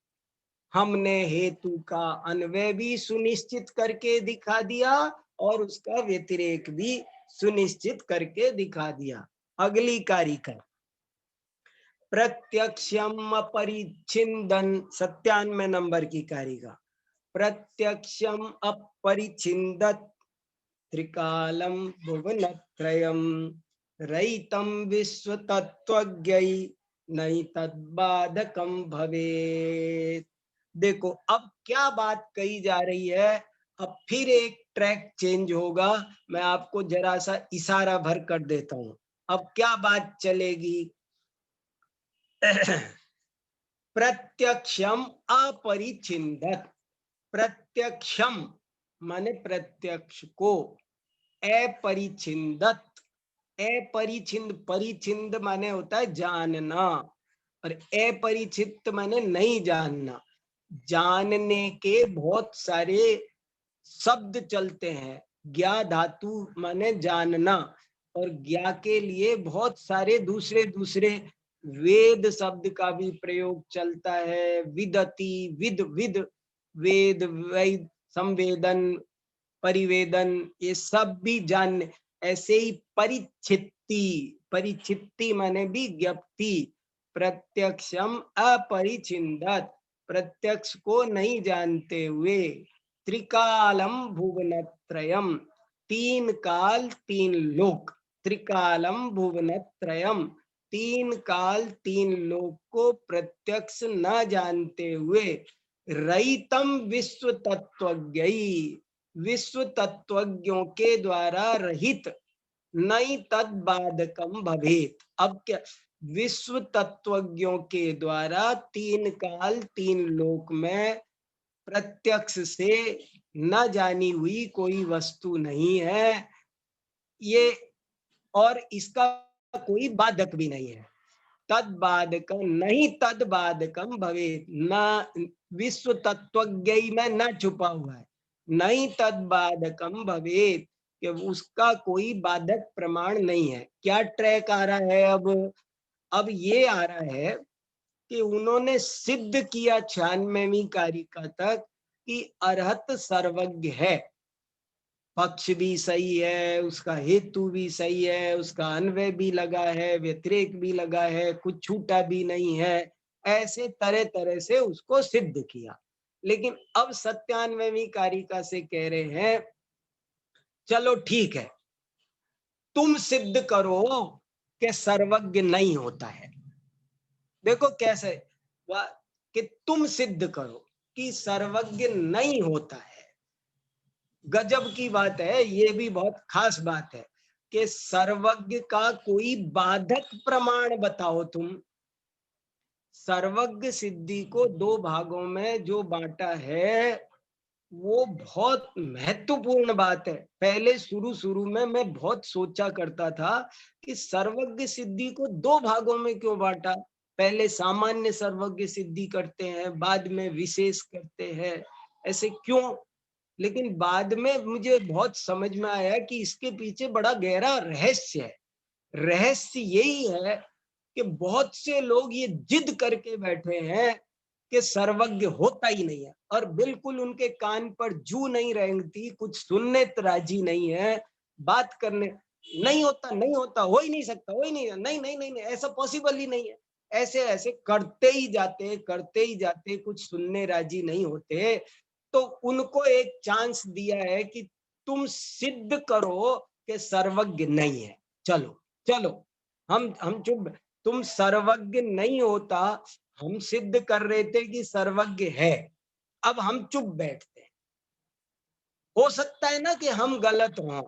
हमने हेतु का अन्वय भी सुनिश्चित करके दिखा दिया और उसका व्यतिरेक भी सुनिश्चित करके दिखा दिया। अगली कारिका, प्रत्यक्षम अपरिच्छिन्दन, 97 नंबर की कारिका। प्रत्यक्षम अपरिच्छिन्दत त्रिकालम भुवनत्रयम रहितम विश्व तत्वज्ञै नहीं तद्बाधकम भवेत्। देखो अब क्या बात कही जा रही है। अब फिर एक ट्रैक चेंज होगा, मैं आपको जरा सा इशारा भर कर देता हूं। अब क्या बात चलेगी? प्रत्यक्षम अपरिच्छिन्दत। प्रत्यक्षम माने प्रत्यक्ष को, अपरिच्छिन्दत, अपरिच्छिन्न, परिच्छिन्न माने होता है जानना, और अपरिचित माने नहीं जानना। जानने के बहुत सारे शब्द चलते हैं। ज्ञा धातु माने जानना, और ज्ञा के लिए बहुत सारे दूसरे दूसरे वेद शब्द का भी प्रयोग चलता है। विदति, विद, विद, वेद, वैद, संवेदन, परिवेदन, ये सब भी जानने। ऐसे ही परिच्छित्ति, परिच्छित्ति माने भी ज्ञप्ति। प्रत्यक्षम अपरिच्छिन्दत, प्रत्यक्ष को नहीं जानते हुए। त्रिकालम भुवनत्रयम, तीन काल तीन लोक। त्रिकालम भुवनत्रयम, तीन काल तीन लोक को प्रत्यक्ष न जानते हुए। रहितम विश्व तत्वज्ञई, विश्व तत्वज्ञों के द्वारा रहित। नहीं तद बाधकम भवेत। अब क्या, विश्व तत्वज्ञों के द्वारा तीन काल तीन लोक में प्रत्यक्ष से न जानी हुई कोई वस्तु नहीं है ये, और इसका कोई बाधक भी नहीं है। तद बाधकम नहीं, तद बाधकम भवेत, न विश्व तत्वज्ञ में न छुपा हुआ है। नहीं तद बाधकम भवेत, कि उसका कोई बाधक प्रमाण नहीं है। क्या ट्रैक आ रहा है अब ये आ रहा है कि उन्होंने सिद्ध किया 96वीं कारिका तक कि अरहत सर्वज्ञ है। पक्ष भी सही है, उसका हेतु भी सही है, उसका अन्वय भी लगा है, व्यतिरेक भी लगा है, कुछ छूटा भी नहीं है। ऐसे तरह तरह से उसको सिद्ध किया। लेकिन अब 97वीं कारिका से कह रहे हैं, चलो ठीक है, तुम सिद्ध करो कि सर्वज्ञ नहीं होता है। देखो कैसे, कि तुम सिद्ध करो कि सर्वज्ञ नहीं होता है। गजब की बात है, ये भी बहुत खास बात है कि सर्वज्ञ का कोई बाधक प्रमाण बताओ तुम। सर्वज्ञ सिद्धि को दो भागों में जो बांटा है वो बहुत महत्वपूर्ण बात है। पहले शुरू में मैं बहुत सोचा करता था कि सर्वज्ञ सिद्धि को दो भागों में क्यों बांटा। पहले सामान्य सर्वज्ञ सिद्धि करते हैं, बाद में विशेष करते हैं, ऐसे क्यों। लेकिन बाद में मुझे बहुत समझ में आया कि इसके पीछे बड़ा गहरा रहस्य है। रहस्य यही है कि बहुत से लोग ये जिद करके बैठे हैं कि सर्वज्ञ होता ही नहीं है, और बिल्कुल उनके कान पर जू नहीं रेंगती, कुछ सुनने राजी नहीं है, बात करने। नहीं होता, नहीं होता, हो ही नहीं सकता, हो ही नहीं, नहीं नहीं नहीं, नहीं ऐसा पॉसिबल ही नहीं है। ऐसे ऐसे करते ही जाते, कुछ सुनने राजी नहीं होते। तो उनको एक चांस दिया है कि तुम सिद्ध करो कि सर्वज्ञ नहीं है। चलो चलो, हम चुप, तुम सर्वज्ञ नहीं होता, हम सिद्ध कर रहे थे कि सर्वज्ञ है, अब हम चुप बैठते हैं। हो सकता है ना कि हम गलत हों।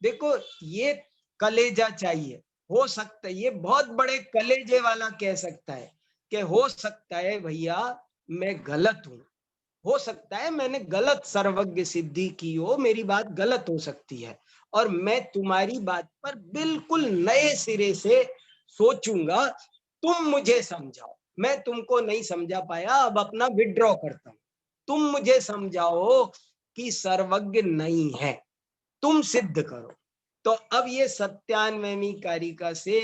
देखो ये कलेजा चाहिए। हो सकता है, ये बहुत बड़े कलेजे वाला कह सकता है कि हो सकता है भैया मैं गलत हूं, हो सकता है मैंने गलत सर्वज्ञ सिद्धि की हो, मेरी बात गलत हो सकती है, और मैं तुम्हारी बात पर बिल्कुल नए सिरे से सोचूंगा, तुम मुझे समझाओ। मैं तुमको नहीं समझा पाया, अब अपना विड्रॉ करता हूं। तुम मुझे समझाओ कि सर्वज्ञ नहीं है, तुम सिद्ध करो। तो अब ये 97वीं कारिका से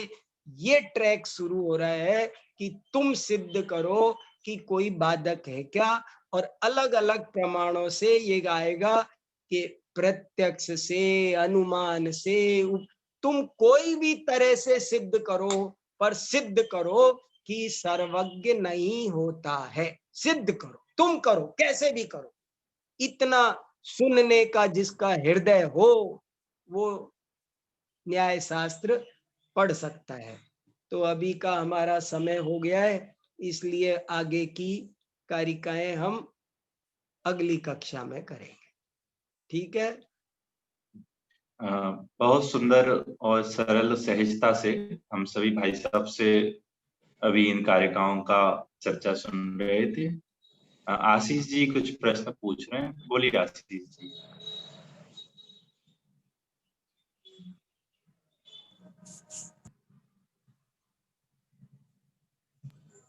ये ट्रैक शुरू हो रहा है कि तुम सिद्ध करो कि कोई बाधक है क्या, और अलग अलग प्रमाणों से ये आएगा कि प्रत्यक्ष से, अनुमान से, तुम कोई भी तरह से सिद्ध करो, पर सिद्ध करो कि सर्वज्ञ नहीं होता है। सिद्ध करो, तुम करो, कैसे भी करो। इतना सुनने का जिसका हृदय हो वो न्याय शास्त्र पढ़ सकता है। तो अभी का हमारा समय हो गया है, इसलिए आगे की कारिकाएं हम अगली कक्षा में करेंगे। ठीक है। बहुत सुंदर और सरल सहजता से हम सभी भाई साहब से अभी इन कारिकाओं का चर्चा सुन रहे थे। आशीष जी कुछ प्रश्न पूछ रहे हैं, बोलिए आशीष जी।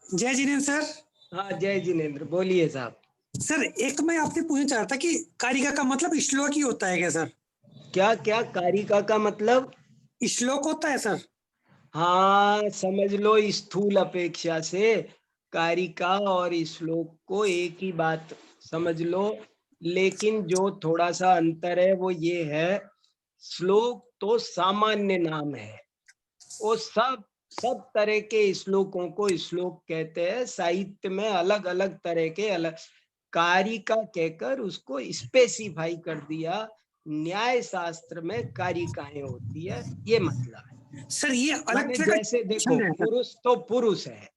जय जिनेन्द्र सर। हाँ जय जिनेन्द्र, बोलिए साहब। सर एक मैं आपसे पूछना चाह रहा था कि कारिका का मतलब श्लोक ही होता है क्या सर? क्या क्या कारिका का मतलब? श्लोक होता है सर? हाँ समझ लो, स्थूल अपेक्षा से कारिका और श्लोक को एक ही बात समझ लो, लेकिन जो थोड़ा सा अंतर है वो ये है, श्लोक तो सामान्य नाम है, वो सब तरह के श्लोकों को श्लोक कहते हैं। साहित्य में अलग अलग तरह के अलग कारिका कहकर उसको स्पेसिफाई कर दिया, न्याय शास्त्र में कारिकाएं होती है, ये मतलब है सर ये अलग माने तरह का जैसे देखो, छंद है सर। पुरुष तो पुरुष है,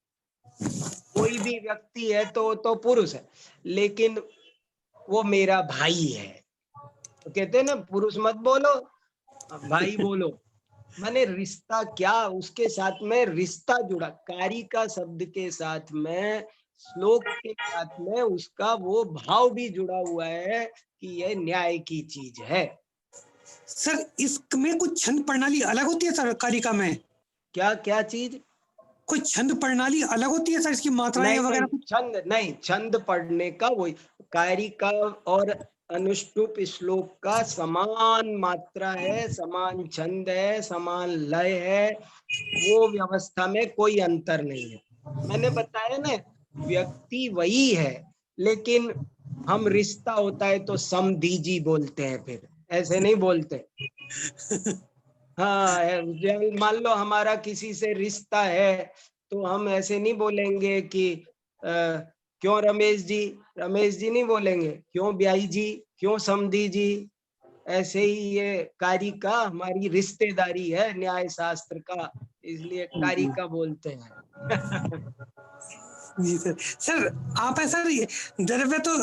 कोई भी व्यक्ति है तो पुरुष है, लेकिन वो मेरा भाई है तो कहते हैं ना पुरुष मत बोलो भाई बोलो, माने रिश्ता क्या उसके साथ में रिश्ता जुड़ा, कारिका शब्द के साथ में श्लोक के साथ में उसका वो भाव भी जुड़ा हुआ है कि ये न्याय की चीज है। सर इसमें कुछ छंद प्रणाली अलग होती है सर कारिका में? क्या क्या चीज? कोई छंद प्रणाली अलग होती है सर, इसकी मात्राएं नहीं वगैरह? छंद नहीं, छंद पढ़ने का वही कारिका और अनुष्टुप श्लोक का समान मात्रा है, समान छंद है, समान लय है, वो व्यवस्था में कोई अंतर नहीं है। मैंने बताया ना, व्यक्ति वही है, लेकिन हम रिश्ता होता है तो समधीजी बोलते हैं, फिर ऐसे नहीं बोलते। हाँ मान लो हमारा किसी से रिश्ता है तो हम ऐसे नहीं बोलेंगे कि क्यों रमेश जी नहीं बोलेंगे, क्यों ब्याई जी, क्यों समधी जी। ऐसे ही ये कारिका हमारी रिश्तेदारी है न्याय शास्त्र का, इसलिए कारिका बोलते हैं। जी सर। सर आप ऐसा द्रव्य तो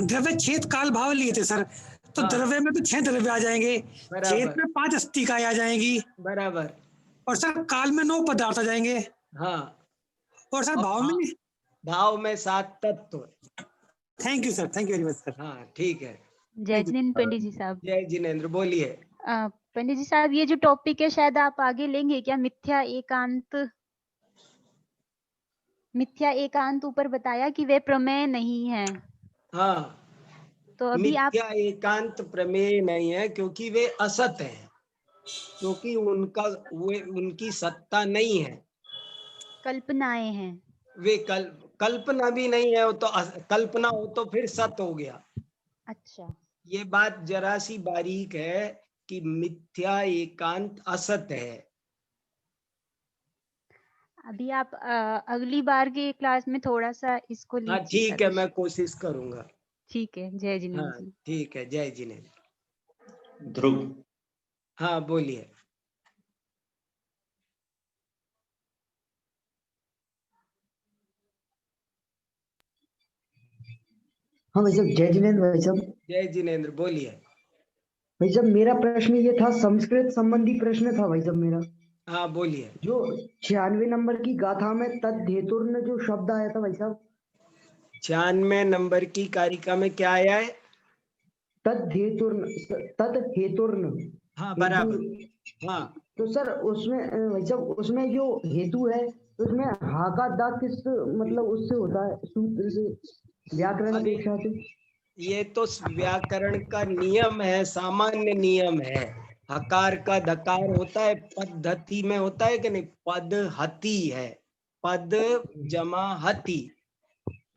द्रव्य छेद काल भाव लिए थे सर, तो हाँ, द्रव्य में तो 6 द्रव्य आ जाएंगे, छेद में 5 अस्थिकाएं आ जाएंगी, बराबर। और सर काल में 9 पदार्थ आ जाएंगे, हाँ और सर भाव में 7 तत्व। Thank you sir, thank you very much sir. हाँ ठीक है। जय जिनेन्द्र पंडित जी साहब। जय जिनेन्द्र, बोलिए। पंडित जी साहब ये जो टॉपिक है शायद आप आगे लेंगे क्या? मिथ्या एकांत ऊपर बताया कि वे प्रमेय नहीं है। हाँ तो अभी मिथ्या एकांत प्रमेय नहीं है क्योंकि वे असत हैं, क्योंकि उनकी सत्ता नहीं है, कल्पनाएं हैं। वे कल्पना भी नहीं है, वो तो कल्पना हो तो फिर सत हो गया। अच्छा, ये बात जरा सी बारीक है कि मिथ्या एकांत असत है। अभी आप अगली बार की क्लास में थोड़ा सा इसको हाँ लीजिए ठीक है, मैं कोशिश करूंगा। ठीक है, जय जिनेन्द्र हाँ जी। ठीक है, जय जिनेन्द्र। ध्रुव। हाँ बोलिए। हाँ भाई साहब, जय जिनेन्द्र भाई साहब। जय जिनेन्द्र, बोलिए। भाई साहब मेरा प्रश्न ये था, संस्कृत संबंधी प्रश्न था भाई साहब मेरा। हाँ बोलिए। जो 96 नंबर की गाथा में तद्धेतुर्न जो शब्द आया था भाई साहब, 96 नंबर की कारिका में क्या आया है? तद्धेतुर्न। हाँ बराबर। हाँ तो सर उसमें भाई साहब उसमें जो हेतु है, तो उसमें हा का दा किस मतलब उससे होता है, सूत्र से, व्याकरण अरे अपेक्षा से? ये तो व्याकरण का नियम है, सामान्य नियम है। हकार का धकार होता है, पद्धति में होता है कि नहीं, पद हति है, पद जमा हति।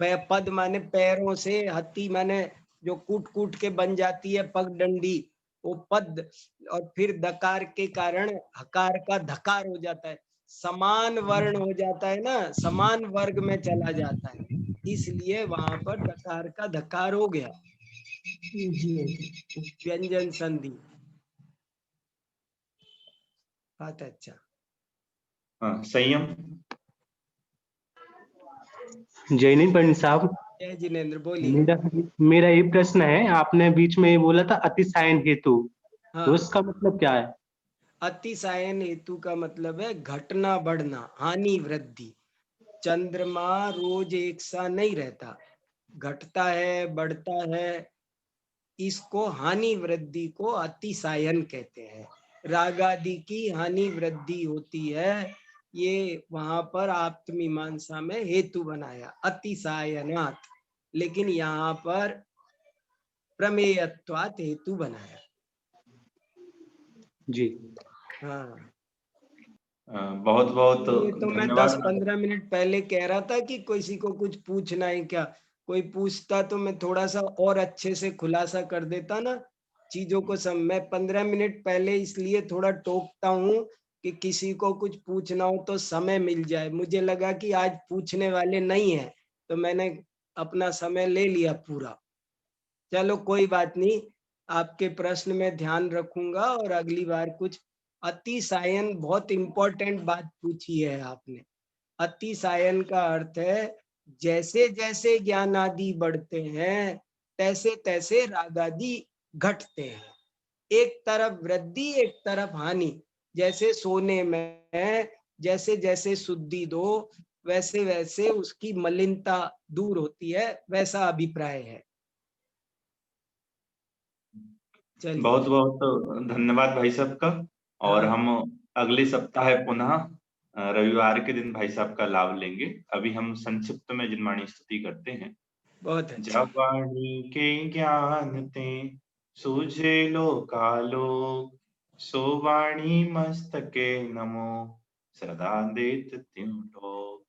पद माने पैरों से, हति माने जो कूट कूट के बन जाती है पगडंडी, वो पद, और फिर दकार के कारण हकार का धकार हो जाता है, समान वर्ण हो जाता है ना, समान वर्ग में चला जाता है, इसलिए वहां पर दकार का धकार हो गया, व्यंजन संधि। बात अच्छा। हाँ संयम। जय पंडित साहब। जय जिनेन्द्र, बोलिए। मेरा ये प्रश्न है, आपने बीच में ये बोला था अतिशायन हेतु, तो हाँ, उसका मतलब क्या है? अतिशायन हेतु का मतलब है घटना बढ़ना, हानि वृद्धि। चंद्रमा रोज एक सा नहीं रहता, घटता है, बढ़ता है। इसको हानि वृद्धि को अतिसायन कहते हैं। रागादि की हानि वृद्धि होती है, ये वहां पर आप्तमीमांसा में हेतु बनाया अतिसायनात्, लेकिन यहाँ पर प्रमेयत्वात् हेतु बनाया। जी हाँ, बहुत बहुत ये तो मैं धन्यवाद। 10-15 मिनट पहले कह रहा था कि किसी को कुछ पूछना है क्या। कोई पूछता तो मैं थोड़ा सा और अच्छे से खुलासा कर देता ना चीजों को। मैं 15 मिनट पहले इसलिए थोड़ा टोकता हूँ कि किसी को कुछ पूछना हो तो समय मिल जाए। मुझे लगा कि आज पूछने वाले नहीं है, तो मैंने अपना समय ले लिया पूरा। चलो कोई बात नहीं, आपके प्रश्न में ध्यान रखूंगा और अगली बार कुछ। अतिसायन बहुत इंपॉर्टेंट बात पूछी है आपने। अतिसायन का अर्थ है जैसे जैसे ज्ञान आदि बढ़ते हैं तैसे तैसे राग आदि घटते हैं। एक तरफ वृद्धि, एक तरफ हानि। जैसे सोने में जैसे जैसे शुद्धि दो वैसे वैसे उसकी मलिनता दूर होती है, वैसा अभिप्राय है। चलिए, बहुत बहुत धन्यवाद भाई साहब का। और हाँ, हम अगले सप्ताह पुनः रविवार के दिन भाई साहब का लाभ लेंगे। अभी हम संक्षिप्त में जिनवाणी स्तुति करते हैं। बहुत अच्छा। जब वाणी के ज्ञान ते सूझे लोकालोक, सो वाणी मस्तके नमो सदा देत त्यों ठोक।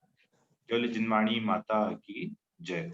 केवल जिनवाणी माता की जय।